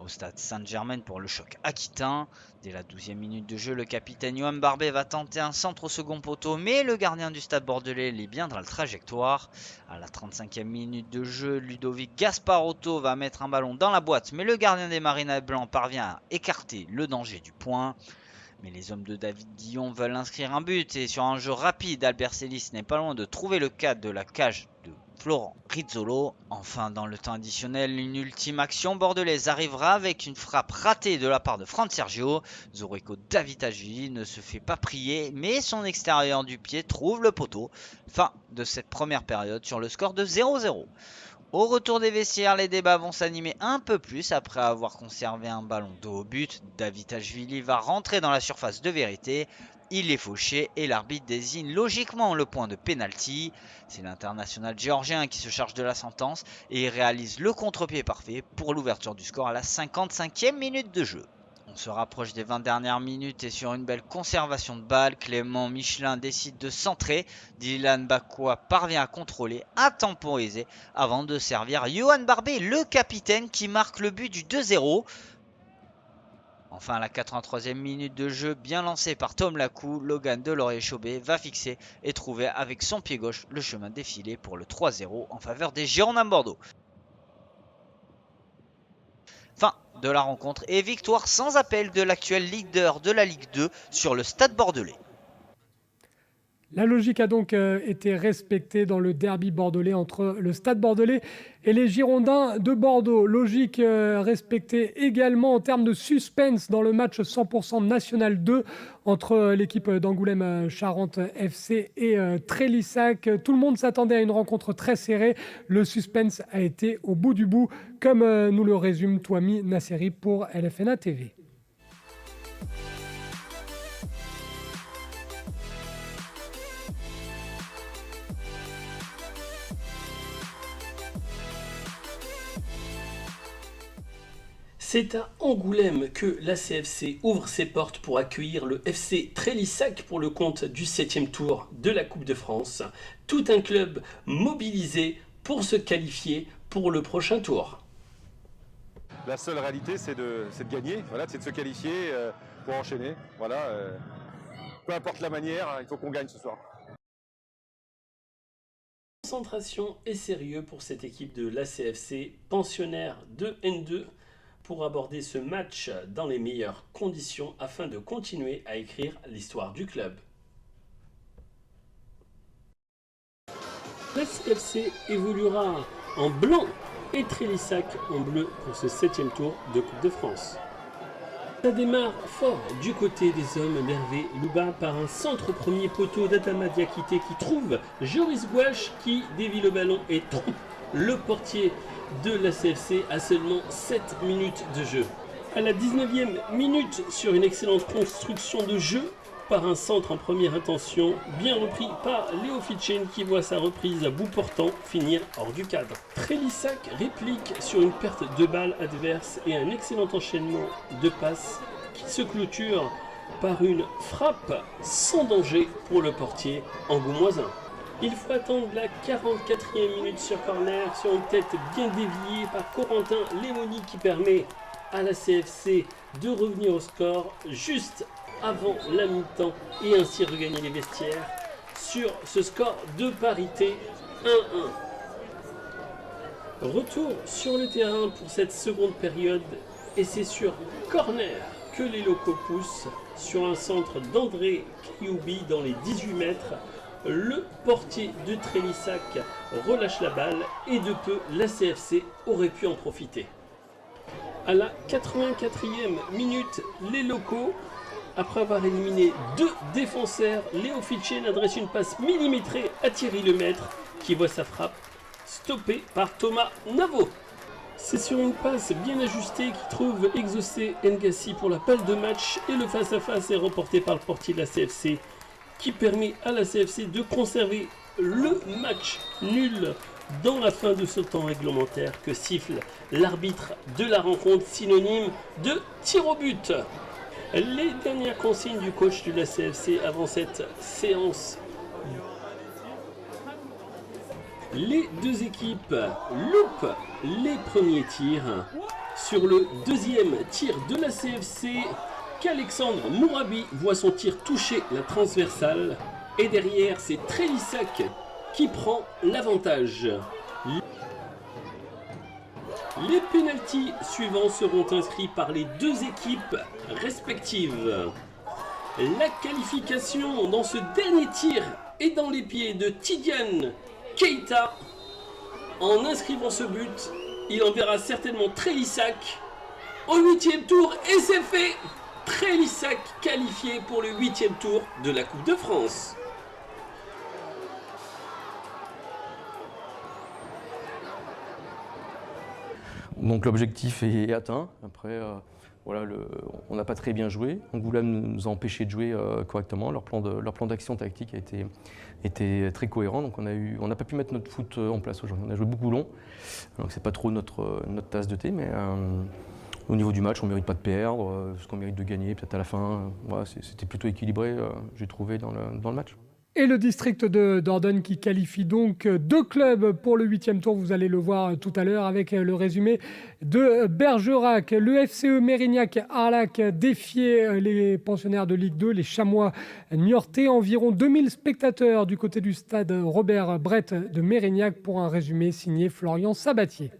Au Stade Sainte-Germaine pour le choc aquitain. Dès la 12e minute de jeu, le capitaine Yohan Barbet va tenter un centre au second poteau, mais le gardien du Stade Bordelais lit bien dans la trajectoire. À la 35e minute de jeu, Ludovic Gasparotto va mettre un ballon dans la boîte, mais le gardien des Marinades Blancs parvient à écarter le danger du point. Mais les hommes de David Guillon veulent inscrire un but et sur un jeu rapide, Albert Celis n'est pas loin de trouver le cadre de la cage de Florent Rizzolo. Enfin, dans le temps additionnel, une ultime action bordelaise arrivera avec une frappe ratée de la part de Fran Sergio. Zoriko Davitashvili ne se fait pas prier, mais son extérieur du pied trouve le poteau. Fin de cette première période sur le score de 0-0. Au retour des vestiaires, les débats vont s'animer un peu plus après avoir conservé un ballon dos au but. Davitashvili va rentrer dans la surface de vérité. Il est fauché et l'arbitre désigne logiquement le point de pénalty. C'est l'international géorgien qui se charge de la sentence et réalise le contre-pied parfait pour l'ouverture du score à la 55e minute de jeu. On se rapproche des 20 dernières minutes et sur une belle conservation de balle, Clément Michelin décide de centrer. Dylan Bakwa parvient à contrôler, à temporiser avant de servir Yohan Barbet, le capitaine qui marque le but du 2-0. Enfin, à la 83e minute de jeu, bien lancé par Tom Lacou, Logan Delaurier-Chaubet va fixer et trouver avec son pied gauche le chemin défilé pour le 3-0 en faveur des Girondins de Bordeaux. Fin de la rencontre et victoire sans appel de l'actuel leader de la Ligue 2 sur le Stade Bordelais. La logique a donc été respectée dans le derby bordelais entre le Stade Bordelais et les Girondins de Bordeaux. Logique respectée également en termes de suspense dans le match 100% National 2 entre l'équipe d'Angoulême Charente FC et Trélissac. Tout le monde s'attendait à une rencontre très serrée. Le suspense a été au bout du bout, comme nous le résume Touami Nasseri pour LFNA TV. C'est à Angoulême que l'ACFC ouvre ses portes pour accueillir le FC Trélissac pour le compte du 7e tour de la Coupe de France. Tout un club mobilisé pour se qualifier pour le prochain tour. La seule réalité, c'est de gagner, voilà, c'est de se qualifier pour enchaîner. Voilà, peu importe la manière, il faut qu'on gagne ce soir. Concentration et sérieux pour cette équipe de l'ACFC, pensionnaire de N2, pour aborder ce match dans les meilleures conditions afin de continuer à écrire l'histoire du club. L'ACFC évoluera en blanc et Trélissac en bleu pour ce 7e tour de Coupe de France. Ça démarre fort du côté des hommes d'Hervé Louba par un centre au premier poteau d'Adama Diakité qui trouve Joris Gouache qui dévie le ballon et trompe le portier de l'ACFC à seulement 7 minutes de jeu. À la 19e minute, sur une excellente construction de jeu, par un centre en première intention, bien repris par Léo Fitchen qui voit sa reprise à bout portant finir hors du cadre. Trélissac réplique sur une perte de balle adverse et un excellent enchaînement de passes qui se clôture par une frappe sans danger pour le portier angoumoisin. Il faut attendre la 44e minute sur corner, sur une tête bien déviée par Corentin Lémoni qui permet à la CFC de revenir au score juste avant la mi-temps et ainsi regagner les vestiaires sur ce score de parité 1-1. Retour sur le terrain pour cette seconde période et c'est sur corner que les locaux poussent sur un centre d'André Kayoubi dans les 18 mètres. Le portier de Trélissac relâche la balle et de peu la CFC aurait pu en profiter. À la 84e minute, les locaux, après avoir éliminé 2 défenseurs, Léo Fitchen adresse une passe millimétrée à Thierry Lemaître qui voit sa frappe stoppée par Thomas Navo. C'est sur une passe bien ajustée qui trouve exaucé Ngassi pour la balle de match et le face-à-face est remporté par le portier de la CFC qui permet à la CFC de conserver le match nul dans la fin de ce temps réglementaire que siffle l'arbitre de la rencontre, synonyme de tir au but. Les dernières consignes du coach de la CFC avant cette séance. Les deux équipes loupent les premiers tirs. Sur le deuxième tir de la CFC, qu'Alexandre Mourabi voit son tir toucher la transversale. Et derrière, c'est Trélissac qui prend l'avantage. Les pénaltys suivants seront inscrits par les deux équipes respectives. La qualification dans ce dernier tir est dans les pieds de Tidiane Keita. En inscrivant ce but, il enverra certainement Trélissac au 8e tour et c'est fait. Trélissac qualifié pour le 8e tour de la Coupe de France. Donc l'objectif est atteint. Après, voilà, on n'a pas très bien joué. Angoulême nous a empêché de jouer correctement. Leur plan d'action tactique a été très cohérent. Donc on n'a pas pu mettre notre foot en place aujourd'hui. On a joué beaucoup long. Donc c'est pas trop notre tasse de thé, mais au niveau du match, on ne mérite pas de perdre. Ce qu'on mérite de gagner, peut-être à la fin. Voilà, c'était plutôt équilibré, j'ai trouvé, dans le match. Et le district de Dordogne qui qualifie donc 2 clubs pour le 8e tour. Vous allez le voir tout à l'heure avec le résumé de Bergerac. Le FCE Mérignac-Arlac défiait les pensionnaires de Ligue 2, les Chamois niortais. Environ 2000 spectateurs du côté du stade Robert Brett de Mérignac pour un résumé signé Florian Sabatier.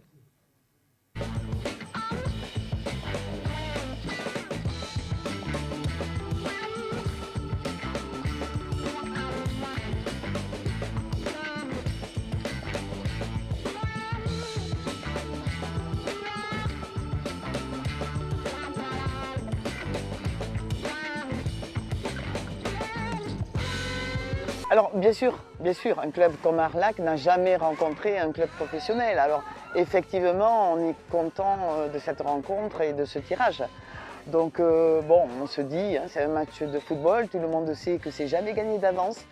Alors bien sûr, un club comme Arlac n'a jamais rencontré un club professionnel. Alors effectivement, on est content de cette rencontre et de ce tirage. Donc bon, on se dit, hein, c'est un match de football, tout le monde sait que c'est jamais gagné d'avance.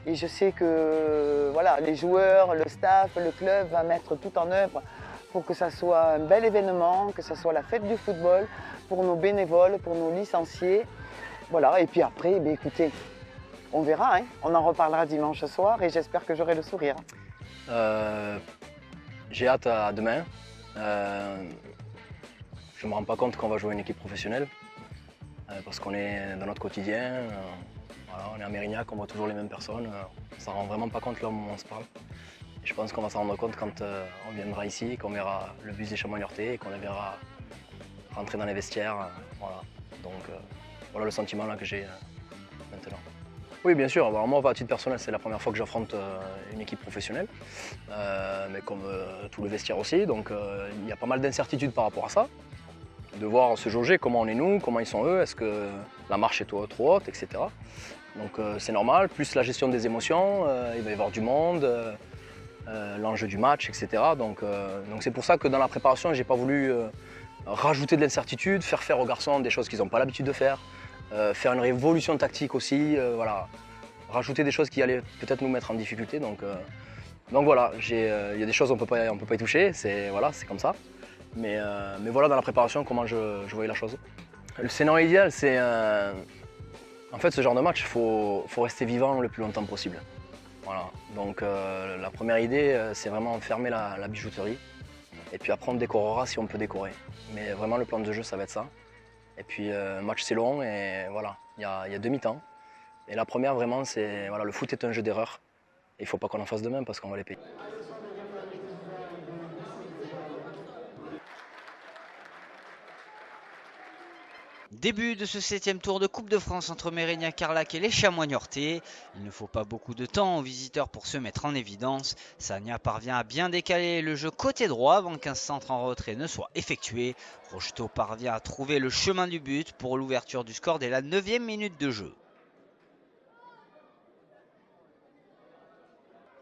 Et je sais que voilà, les joueurs, le staff, le club va mettre tout en œuvre pour que ça soit un bel événement, que ça soit la fête du football pour nos bénévoles, pour nos licenciés. Voilà, et puis après, écoutez, on verra, hein. On en reparlera dimanche soir et j'espère que j'aurai le sourire. J'ai hâte à demain. Je ne me rends pas compte qu'on va jouer une équipe professionnelle parce qu'on est dans notre quotidien. Voilà, on est à Mérignac, on voit toujours les mêmes personnes. On ne s'en rend vraiment pas compte là au moment où on se parle. Et je pense qu'on va s'en rendre compte quand on viendra ici, qu'on verra le bus des Chamois niortais et qu'on les verra rentrer dans les vestiaires. Voilà. Donc voilà le sentiment là que j'ai maintenant. Oui, bien sûr. Alors, moi, à titre personnel, c'est la première fois que j'affronte une équipe professionnelle, mais comme tout le vestiaire aussi. Donc, il y a pas mal d'incertitudes par rapport à ça. De voir se jauger comment on est nous, comment ils sont eux, est-ce que la marche est trop haute, etc. Donc, c'est normal. Plus la gestion des émotions, il va y avoir du monde, l'enjeu du match, etc. Donc, c'est pour ça que dans la préparation, j'ai pas voulu rajouter de l'incertitude, faire aux garçons des choses qu'ils n'ont pas l'habitude de faire. Faire une révolution tactique aussi, voilà. Rajouter des choses qui allaient peut-être nous mettre en difficulté. Donc voilà, il y a des choses on peut pas y toucher, c'est comme ça. Mais voilà dans la préparation comment je voyais la chose. Le scénario idéal, c'est en fait ce genre de match, il faut rester vivant le plus longtemps possible. Voilà. Donc la première idée, c'est vraiment fermer la bijouterie. Et puis après on décorera si on peut décorer. Mais vraiment le plan de jeu, ça va être ça. Et puis le match c'est long et voilà, il y a 2 mi-temps. Et la première vraiment c'est, voilà, le foot est un jeu d'erreurs. Il ne faut pas qu'on en fasse de même parce qu'on va les payer. Début de ce 7e tour de Coupe de France entre Mérignac-Carlac et les Chamois niortais. Il ne faut pas beaucoup de temps aux visiteurs pour se mettre en évidence. Sagna parvient à bien décaler le jeu côté droit avant qu'un centre en retrait ne soit effectué. Rocheteau parvient à trouver le chemin du but pour l'ouverture du score dès la 9e minute de jeu.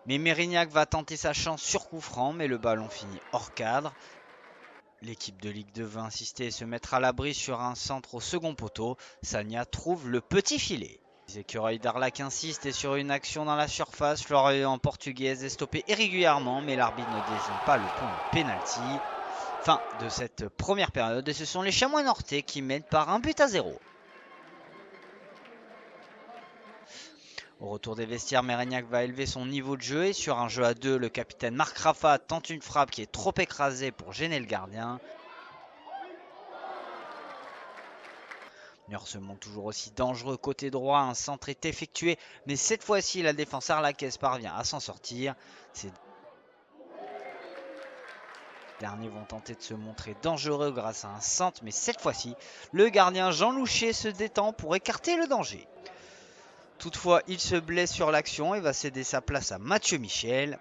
Mais Mérignac va tenter sa chance sur coup franc, mais le ballon finit hors cadre. L'équipe de Ligue 2 veut insister et se mettre à l'abri sur un centre au second poteau. Sagna trouve le petit filet. Les écureuils d'Arlac insistent et sur une action dans la surface, l'Orient en portugaise est stoppé irrégulièrement, mais l'arbitre ne désigne pas le point de pénalty. Fin de cette première période et ce sont les Chamois niortais qui mènent par 1-0. Au retour des vestiaires, Mérignac va élever son niveau de jeu et sur un jeu à 2, le capitaine Marc Raffat tente une frappe qui est trop écrasée pour gêner le gardien. Niort se montre toujours aussi dangereux côté droit, un centre est effectué, mais cette fois-ci la défense arlacaise parvient à s'en sortir. Ces derniers vont tenter de se montrer dangereux grâce à un centre, mais cette fois-ci, le gardien Jean Louchet se détend pour écarter le danger. Toutefois, il se blesse sur l'action et va céder sa place à Mathieu Michel.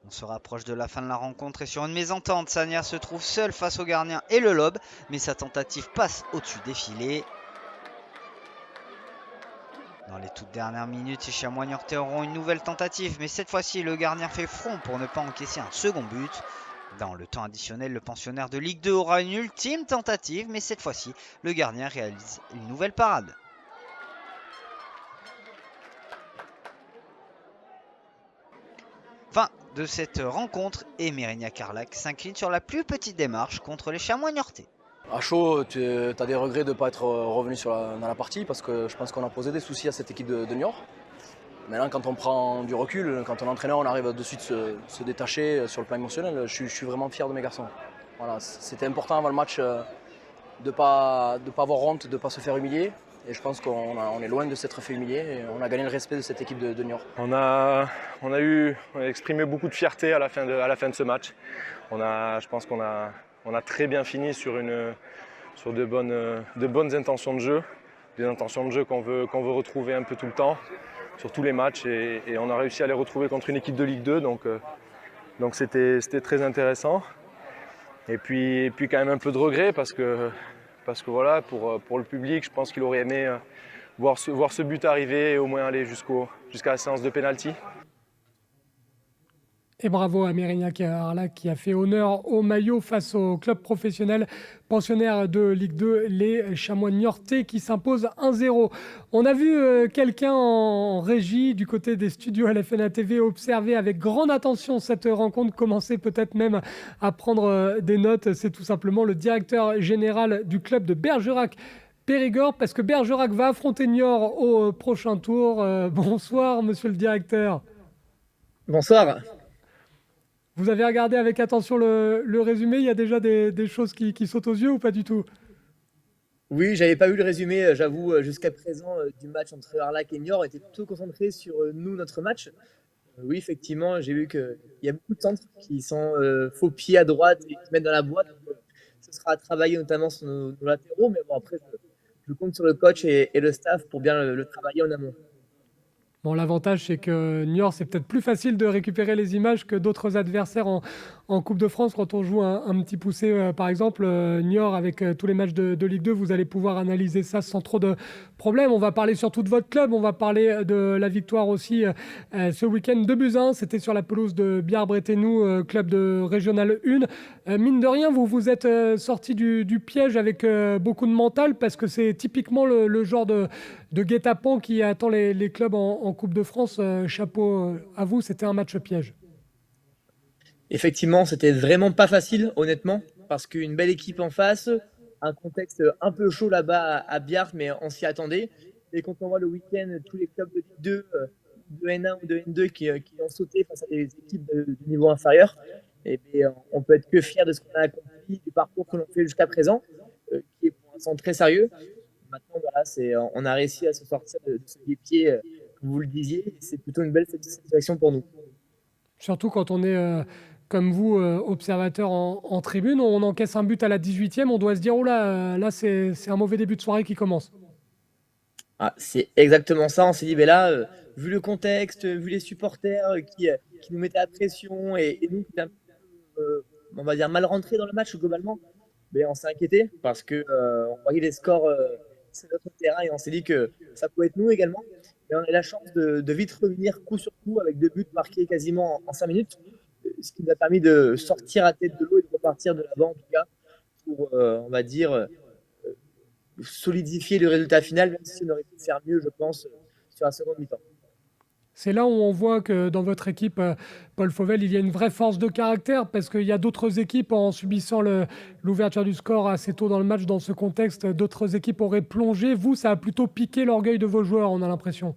On se rapproche de la fin de la rencontre et sur une mésentente, Sagna se trouve seul face au gardien et le lobe, mais sa tentative passe au-dessus des filets. Dans les toutes dernières minutes, les Chamois niortais auront une nouvelle tentative, mais cette fois-ci, le gardien fait front pour ne pas encaisser un second but. Dans le temps additionnel, le pensionnaire de Ligue 2 aura une ultime tentative, mais cette fois-ci, le gardien réalise une nouvelle parade. Fin de cette rencontre et Mérignac-Carlac s'incline sur la plus petite démarche contre les Chamois niortais. À chaud, tu as des regrets de ne pas être revenu dans la partie parce que je pense qu'on a posé des soucis à cette équipe de Niort. Maintenant, quand on prend du recul, quand on est entraîneur, on arrive de suite se détacher sur le plan émotionnel. Je suis vraiment fier de mes garçons. Voilà, c'était important avant le match de ne pas avoir honte, de ne pas se faire humilier. Et je pense qu'on est loin de s'être fait humilier et on a gagné le respect de cette équipe de Niort. On a exprimé beaucoup de fierté à la fin de ce match. Je pense qu'on a très bien fini sur de bonnes intentions de jeu. Des intentions de jeu qu'on veut retrouver un peu tout le temps, sur tous les matchs. Et on a réussi à les retrouver contre une équipe de Ligue 2. Donc c'était très intéressant. Et puis quand même un peu de regret parce que voilà, pour le public, je pense qu'il aurait aimé voir ce but arriver et au moins aller jusqu'à la séance de pénalty. Et bravo à Mérignac-Carlac qui a fait honneur au maillot face au club professionnel pensionnaire de Ligue 2, les Chamois niortais qui s'imposent 1-0. On a vu quelqu'un en régie du côté des studios LFNA TV observer avec grande attention cette rencontre, commencer peut-être même à prendre des notes. C'est tout simplement le directeur général du club de Bergerac Périgord, parce que Bergerac va affronter Niort au prochain tour. Bonsoir, monsieur le directeur. Bonsoir. Vous avez regardé avec attention le résumé, il y a déjà des choses qui sautent aux yeux ou pas du tout? Oui, j'avais pas vu le résumé, j'avoue, jusqu'à présent, du match entre Arlac et Niort. On était plutôt concentré sur nous, notre match. Oui, effectivement, j'ai vu qu'il y a beaucoup de centres qui sont faux pieds à droite et qui se mettent dans la boîte. Donc, ce sera à travailler notamment sur nos latéraux, mais bon, après, je compte sur le coach et le staff pour bien le travailler en amont. Bon, l'avantage, c'est que Niort, c'est peut-être plus facile de récupérer les images que d'autres adversaires en Coupe de France. Quand on joue un petit poussé, par exemple, Niort, avec tous les matchs de Ligue 2, vous allez pouvoir analyser ça sans trop de problèmes. On va parler surtout de votre club. On va parler de la victoire aussi ce week-end de Buzyn. C'était sur la pelouse de Biard-Bretenoux, club de Régional 1. Mine de rien, vous êtes sorti du piège avec beaucoup de mental parce que c'est typiquement le genre de guet-apens qui attend les clubs en Coupe de France. Chapeau à vous, c'était un match piège. Effectivement, c'était vraiment pas facile, honnêtement, parce qu'une belle équipe en face, un contexte un peu chaud là-bas à Biard, mais on s'y attendait. Et quand on voit le week-end tous les clubs de Ligue 2, de N1 ou de N2 qui ont sauté face à des équipes de niveau inférieur, et bien, on peut être que fier de ce qu'on a accompli, du parcours que l'on fait jusqu'à présent, qui est pour l'instant très sérieux. Maintenant, voilà, on a réussi à se sortir de ce guêpier, comme vous le disiez, et c'est plutôt une belle satisfaction pour nous. Surtout quand on est comme vous, observateur en tribune, on encaisse un but à la 18e, on doit se dire: «Oh là, là c'est un mauvais début de soirée qui commence». Ah, c'est exactement ça. On s'est dit, ben là, vu le contexte, vu les supporters qui nous mettaient la pression et nous qui étions un peu, on va dire, mal rentrés dans le match globalement, ben, on s'est inquiété parce que on voyait les scores sur notre terrain et on s'est dit que ça pouvait être nous également. Et on a eu la chance de vite revenir coup sur coup avec 2 buts marqués quasiment en 5 minutes, ce qui nous a permis de sortir à tête de l'eau et de repartir de l'avant en tout cas pour, on va dire, solidifier le résultat final, même si on aurait pu faire mieux, je pense, sur la seconde mi-temps. C'est là où on voit que dans votre équipe, Paul Fauvel, il y a une vraie force de caractère parce qu'il y a d'autres équipes en subissant l'ouverture du score assez tôt dans le match, dans ce contexte, d'autres équipes auraient plongé. Vous, ça a plutôt piqué l'orgueil de vos joueurs, on a l'impression.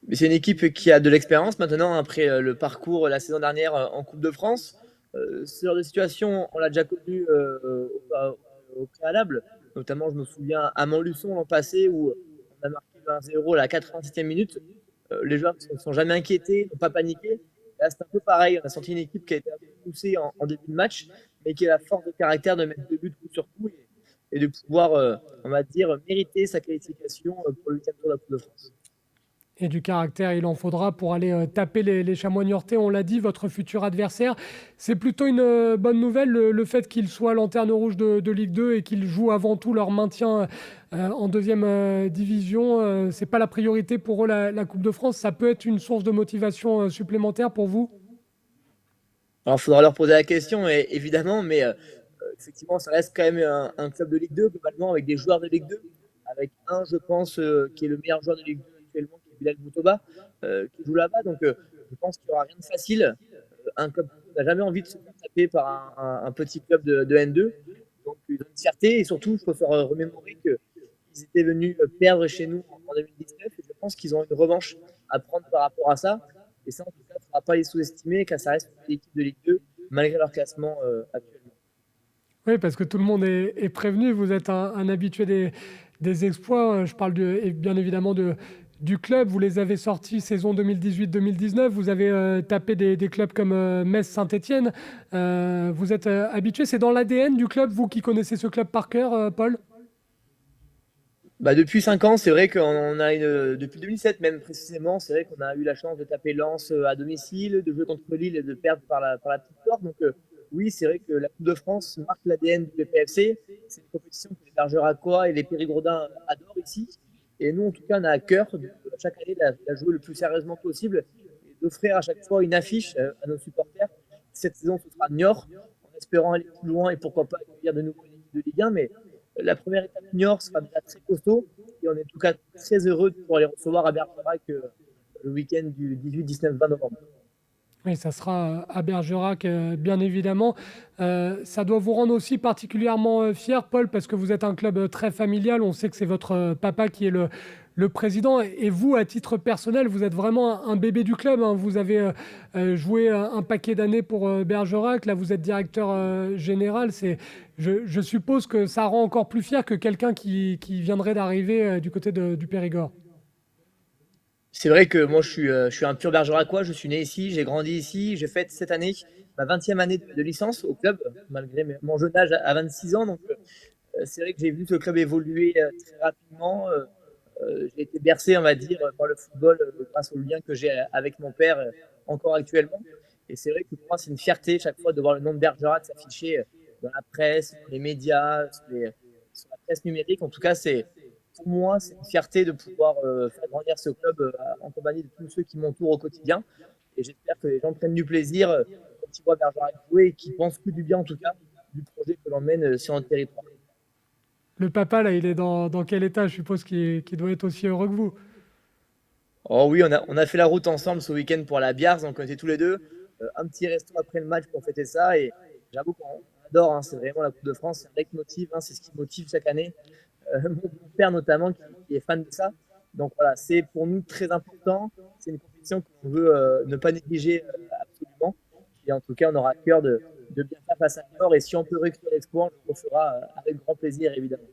Mais c'est une équipe qui a de l'expérience maintenant après le parcours la saison dernière en Coupe de France. Ce genre de situation, on l'a déjà connu au préalable. Notamment, je me souviens à Montluçon l'an passé où on a marqué 1-0 à la 87e minute. Les joueurs ne se sont jamais inquiétés, n'ont pas paniqué. Là, c'est un peu pareil. On a senti une équipe qui a été un peu poussée en début de match, mais qui a la force de caractère de mettre 2 buts coup sur coup et de pouvoir, on va dire, mériter sa qualification pour le 8e tour de la Coupe de France. Et du caractère, il en faudra pour aller taper les chamois niortais. On l'a dit, votre futur adversaire. C'est plutôt une bonne nouvelle, le fait qu'ils soient lanterne rouge de Ligue 2 et qu'ils jouent avant tout leur maintien en deuxième division. C'est pas la priorité pour eux, la Coupe de France. Ça peut être une source de motivation supplémentaire pour vous? Alors, il faudra leur poser la question, évidemment, mais effectivement, ça reste quand même un club de Ligue 2, globalement, avec des joueurs de Ligue 2, avec un, je pense, qui est le meilleur joueur de Ligue 2 actuellement, qui est Bilal Boutoba, qui joue là-bas. Donc, je pense qu'il n'y aura rien de facile. Un club n'a jamais envie de se faire taper par un petit club de N2. Donc, ils ont une fierté, et surtout, il faut se remémorer qu'ils étaient venus perdre chez nous en 2019, et je pense qu'ils ont une revanche à prendre par rapport à ça. Et ça, en tout cas, il ne faudra pas les sous-estimer, car ça reste une équipe de Ligue 2, malgré leur classement actuellement. Oui, parce que tout le monde est prévenu. Vous êtes un habitué des exploits. Je parle et bien évidemment du club. Vous les avez sortis saison 2018-2019. Vous avez tapé des clubs comme Metz, Saint-Etienne. Vous êtes habitué. C'est dans l'ADN du club, vous qui connaissez ce club par cœur, Paul? Bah, depuis 5 ans, c'est vrai qu'on a depuis 2007 même précisément, c'est vrai qu'on a eu la chance de taper Lens à domicile, de jouer contre Lille et de perdre par la petite porte. Donc oui, c'est vrai que la Coupe de France marque l'ADN du PFC. C'est une compétition que les Bergeracois et les Périgourdins adorent ici. Et nous, en tout cas, on a à cœur chaque année de la jouer le plus sérieusement possible et d'offrir à chaque fois une affiche à nos supporters. Cette saison, ce sera Niort, en espérant aller plus loin et pourquoi pas accueillir de nouveau une équipe de Ligue 1. Mais la première étape Niort sera déjà très costaud et on est en tout cas très heureux de pouvoir les recevoir à Bergerac le week-end du 18, 19, 20 novembre. Oui, ça sera à Bergerac, bien évidemment. Ça doit vous rendre aussi particulièrement fier, Paul, parce que vous êtes un club très familial. On sait que c'est votre papa qui est le président. Et vous, à titre personnel, vous êtes vraiment un bébé du club, hein. Vous avez joué un paquet d'années pour Bergerac. Là, vous êtes directeur général. Je suppose que ça rend encore plus fier que quelqu'un qui viendrait d'arriver du côté du Périgord. C'est vrai que moi, je suis un pur Bergeracois. Je suis né ici, j'ai grandi ici. J'ai fait cette année ma 20e année de licence au club, malgré mon jeune âge à 26 ans. Donc, c'est vrai que j'ai vu ce club évoluer très rapidement. J'ai été bercé, on va dire, par le football grâce au lien que j'ai avec mon père encore actuellement. Et c'est vrai que pour moi, c'est une fierté chaque fois de voir le nom de Bergerac s'afficher dans la presse, dans les médias, sur la presse numérique. En tout cas, pour moi, c'est une fierté de pouvoir faire grandir ce club en compagnie de tous ceux qui m'entourent au quotidien. Et j'espère que les gens prennent du plaisir quand ils voient Bergerac jouer et qu'ils pensent que du bien, en tout cas, du projet que l'on mène sur notre territoire. Le papa, là, il est dans quel état? Je suppose qu'il doit être aussi heureux que vous. Oh oui, on a fait la route ensemble ce week-end pour la Biars, donc on était tous les deux. Un petit resto après le match pour fêter ça. Et j'avoue qu'on adore, hein, c'est vraiment la Coupe de France, c'est un leitmotiv, hein, c'est ce qui motive chaque année. Mon père notamment qui est fan de ça. Donc voilà, c'est pour nous très important. C'est une compétition qu'on veut ne pas négliger absolument. Et en tout cas, on aura à cœur de bien faire face à Niort. Et si on peut réussir l'exploit, on le fera avec grand plaisir, évidemment.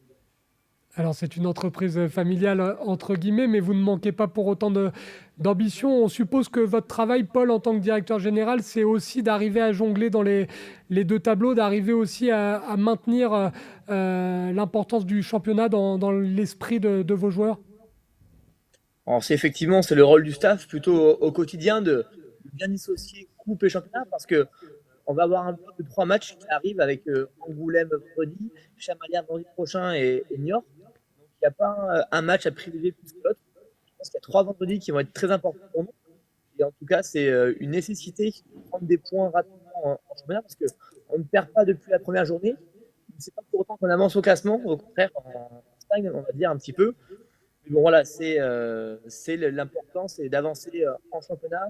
Alors c'est une entreprise familiale entre guillemets, mais vous ne manquez pas pour autant d'ambition. On suppose que votre travail, Paul, en tant que directeur général, c'est aussi d'arriver à jongler dans les deux tableaux, d'arriver aussi à maintenir l'importance du championnat dans l'esprit de vos joueurs. Alors c'est le rôle du staff plutôt au quotidien de bien dissocier coupe et championnat parce que on va avoir un bloc de 3 matchs qui arrivent avec Angoulême vendredi, Chamalières vendredi prochain et Niort. Donc il n'y a pas un match à privilégier plus que l'autre. Je pense qu'il y a 3 vendredis qui vont être très importants pour nous. Et en tout cas, c'est une nécessité de prendre des points rapidement en championnat parce qu'on ne perd pas depuis la première journée. C'est pas pour autant qu'on avance au classement, au contraire, on stagne, on va dire un petit peu. Mais bon, voilà, l'important, c'est d'avancer en championnat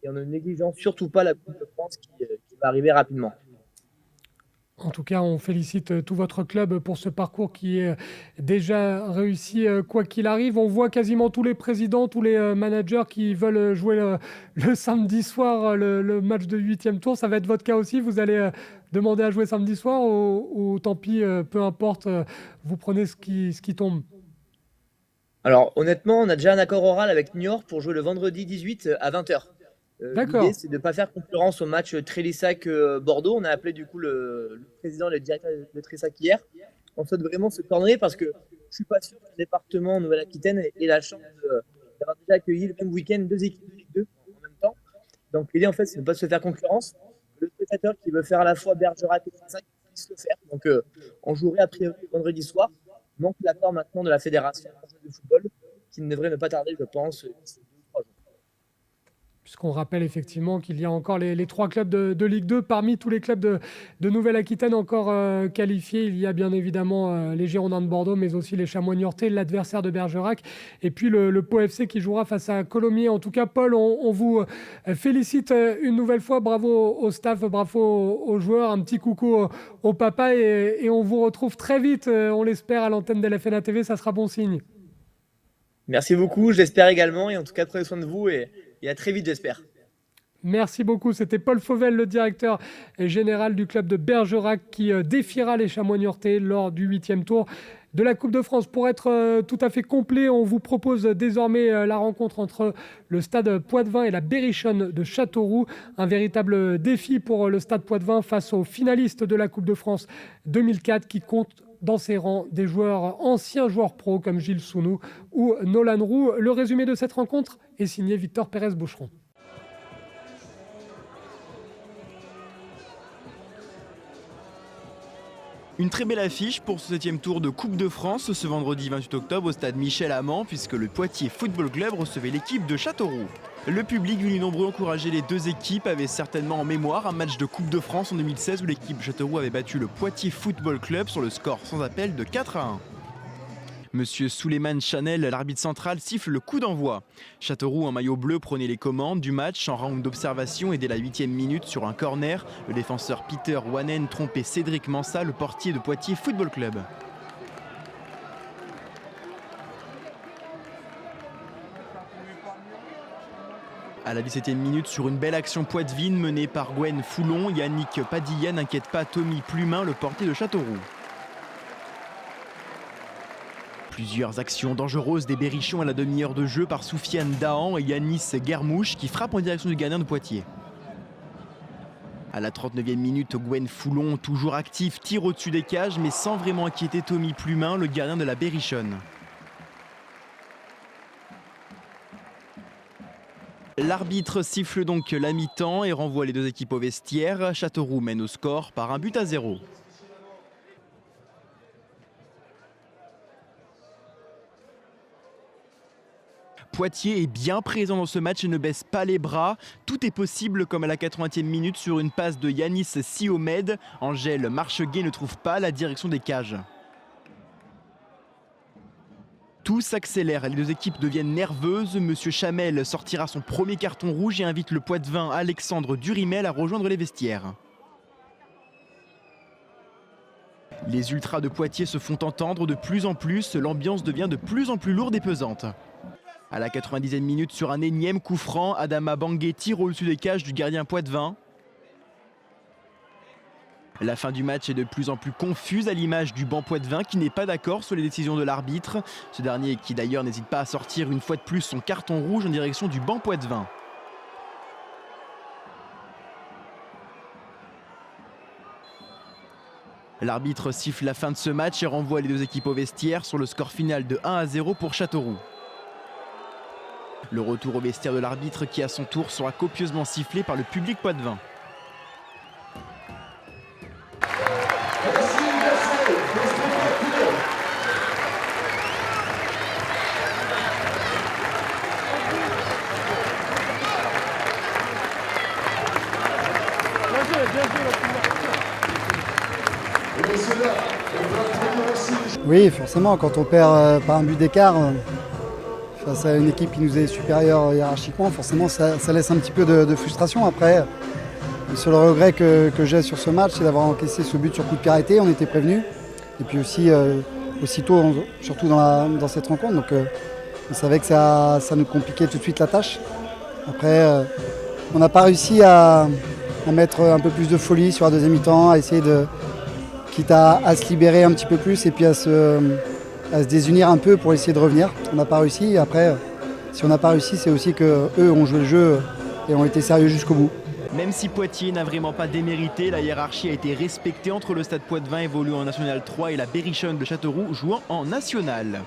et en ne négligeant surtout pas la Coupe de France qui va arriver rapidement. En tout cas, on félicite tout votre club pour ce parcours qui est déjà réussi quoi qu'il arrive. On voit quasiment tous les présidents, tous les managers qui veulent jouer le samedi soir le match de 8e tour. Ça va être votre cas aussi? Vous allez demander à jouer samedi soir ou tant pis, peu importe, vous prenez ce qui tombe? Alors honnêtement, on a déjà un accord oral avec Niort pour jouer le vendredi 18 à 20h. D'accord. L'idée, c'est de ne pas faire concurrence au match Trélissac-Bordeaux. On a appelé du coup le président et le directeur de Trélissac hier. On souhaite vraiment se corner parce que je ne suis pas sûr que le département Nouvelle-Aquitaine ait la chance d'avoir déjà accueilli le même week-end 2 équipes de Ligue 2 en même temps. Donc l'idée, en fait, c'est de ne pas se faire concurrence. Le spectateur qui veut faire à la fois Bergerac et Trélissac puisse le faire. Donc on jouerait a priori le vendredi soir. Il manque l'accord maintenant de la Fédération de football qui ne devrait ne pas tarder, je pense, Puisqu'on rappelle effectivement qu'il y a encore les 3 clubs de Ligue 2. Parmi tous les clubs de Nouvelle-Aquitaine encore qualifiés, il y a bien évidemment les Girondins de Bordeaux, mais aussi les Chamois niortais, l'adversaire de Bergerac, et puis le Pau FC qui jouera face à Colomiers. En tout cas, Paul, on vous félicite une nouvelle fois. Bravo au staff, bravo aux joueurs. Un petit coucou au papa et on vous retrouve très vite, on l'espère, à l'antenne de LFNA TV. Ça sera bon signe. Merci beaucoup, je l'espère également. Et en tout cas, prenez soin de vous et à très vite, j'espère. Merci beaucoup. C'était Paul Fauvel, le directeur général du club de Bergerac, qui défiera les Chamois niortais lors du 8e tour de la Coupe de France. Pour être tout à fait complet, on vous propose désormais la rencontre entre le Stade Poitevin et la Berrichonne de Châteauroux. Un véritable défi pour le Stade Poitevin face aux finalistes de la Coupe de France 2004 qui comptent dans ses rangs des anciens joueurs pro comme Gilles Sounou ou Nolan Roux. Le résumé de cette rencontre est signé Victor Pérez-Boucheron. Une très belle affiche pour ce 7e tour de Coupe de France ce vendredi 28 octobre au stade Michel-Amand puisque le Poitiers Football Club recevait l'équipe de Châteauroux. Le public venu nombreux encourager les 2 équipes avait certainement en mémoire un match de Coupe de France en 2016 où l'équipe de Châteauroux avait battu le Poitiers Football Club sur le score sans appel de 4-1. Monsieur Souleymane Chanel, l'arbitre central, siffle le coup d'envoi. Châteauroux en maillot bleu prenait les commandes du match en round d'observation et dès la 8e minute sur un corner, le défenseur Peter Wanen trompait Cédric Mansa, le portier de Poitiers Football Club. À la 17e minute, sur une belle action poitevine menée par Gwen Foulon, Yannick Padilla n'inquiète pas Tommy Plumin, le portier de Châteauroux. Plusieurs actions dangereuses des Berrichons à la demi-heure de jeu par Soufiane Dahan et Yanis Guermouche qui frappent en direction du gardien de Poitiers. À la 39e minute, Gwen Foulon, toujours actif, tire au-dessus des cages mais sans vraiment inquiéter Tommy Plumin, le gardien de la Berrichonne. L'arbitre siffle donc la mi-temps et renvoie les 2 équipes au vestiaire. Châteauroux mène au score par 1-0. Poitiers est bien présent dans ce match et ne baisse pas les bras. Tout est possible comme à la 80e minute sur une passe de Yanis Siomed. Angèle Marcheguet ne trouve pas la direction des cages. Tout s'accélère, les 2 équipes deviennent nerveuses. Monsieur Chamel sortira son premier carton rouge et invite le Poitevin Alexandre Durimel à rejoindre les vestiaires. Les ultras de Poitiers se font entendre de plus en plus, l'ambiance devient de plus en plus lourde et pesante. À la 90e minute, sur un énième coup franc, Adama Bangué tire au-dessus des cages du gardien Poitevin. La fin du match est de plus en plus confuse à l'image du banc poitevin qui n'est pas d'accord sur les décisions de l'arbitre. Ce dernier qui d'ailleurs n'hésite pas à sortir une fois de plus son carton rouge en direction du banc poitevin. L'arbitre siffle la fin de ce match et renvoie les deux équipes au vestiaire sur le score final de 1-0 pour Châteauroux. Le retour au vestiaire de l'arbitre qui à son tour sera copieusement sifflé par le public poitevin. Oui, forcément, quand on perd par un but d'écart face à une équipe qui nous est supérieure hiérarchiquement, forcément ça laisse un petit peu de frustration. Après, le seul regret que j'ai sur ce match, c'est d'avoir encaissé ce but sur coup de pied arrêté. On était prévenus. Et puis aussi, aussitôt, surtout dans cette rencontre. Donc on savait que ça nous compliquait tout de suite la tâche. Après, on n'a pas réussi à mettre un peu plus de folie sur la deuxième mi-temps, à essayer quitte à se libérer un petit peu plus et puis à se désunir un peu pour essayer de revenir. On n'a pas réussi. Après, si on n'a pas réussi, c'est aussi qu'eux ont joué le jeu et ont été sérieux jusqu'au bout. Même si Poitiers n'a vraiment pas démérité, la hiérarchie a été respectée entre le Stade Poitevin évoluant en National 3 et la Berrichonne de Châteauroux jouant en National.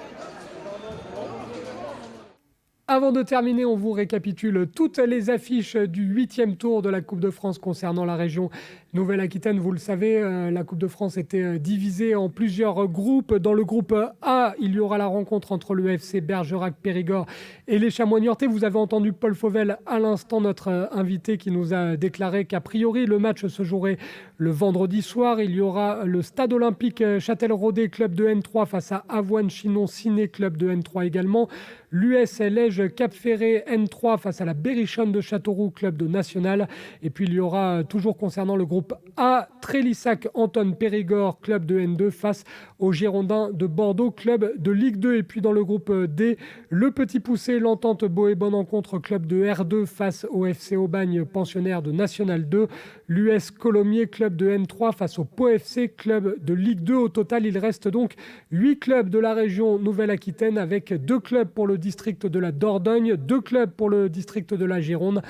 Avant de terminer, on vous récapitule toutes les affiches du 8e tour de la Coupe de France concernant la région Nouvelle-Aquitaine. Vous le savez, la Coupe de France était divisée en plusieurs groupes. Dans le groupe A, il y aura la rencontre entre le FC Bergerac-Périgord et les Chamois niortais. Vous avez entendu Paul Fauvel à l'instant, notre invité, qui nous a déclaré qu'a priori, le match se jouerait le vendredi soir. Il y aura le Stade Olympique Châtel-Rodet, club de N3, face à Avoine-Chinon-Ciné, club de N3 également. L'US Lège Cap-Ferré N3 face à la Berrichonne de Châteauroux, club de National. Et puis il y aura, toujours concernant le groupe A, Trélissac Anton Périgord, club de N2 face aux Girondins de Bordeaux, club de Ligue 2. Et puis dans le groupe D, le Petit Poucé, l'Entente Boé-Bonne-Encontre, club de R2 face au FC Aubagne, pensionnaire de National 2. L'US Colomiers, club de N3 face au Pau FC, club de Ligue 2. Au total, il reste donc 8 clubs de la région Nouvelle-Aquitaine avec 2 clubs pour le district de la Dordogne, 2 clubs pour le district de la Gironde,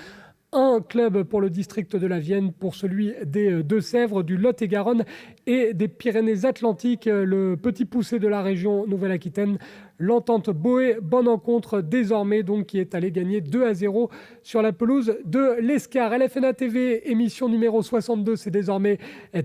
un club pour le district de la Vienne, pour celui des Deux-Sèvres, du Lot-et-Garonne et des Pyrénées-Atlantiques. Le Petit Poucé de la région Nouvelle-Aquitaine, l'Entente Boé-Bonne-Encontre, désormais donc, qui est allé gagner 2-0 sur la pelouse de l'Escar. LFNA TV, émission numéro 62, c'est désormais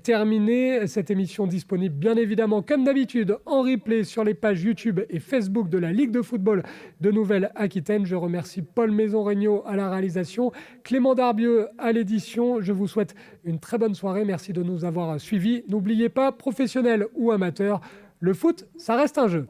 terminé. Cette émission disponible bien évidemment comme d'habitude en replay sur les pages YouTube et Facebook de la Ligue de football de Nouvelle-Aquitaine. Je remercie Paul Maison-Regnault à la réalisation, Clément Darbieux à l'édition. Je vous souhaite une très bonne soirée. Merci de nous avoir suivis. N'oubliez pas, professionnels ou amateurs, le foot, ça reste un jeu.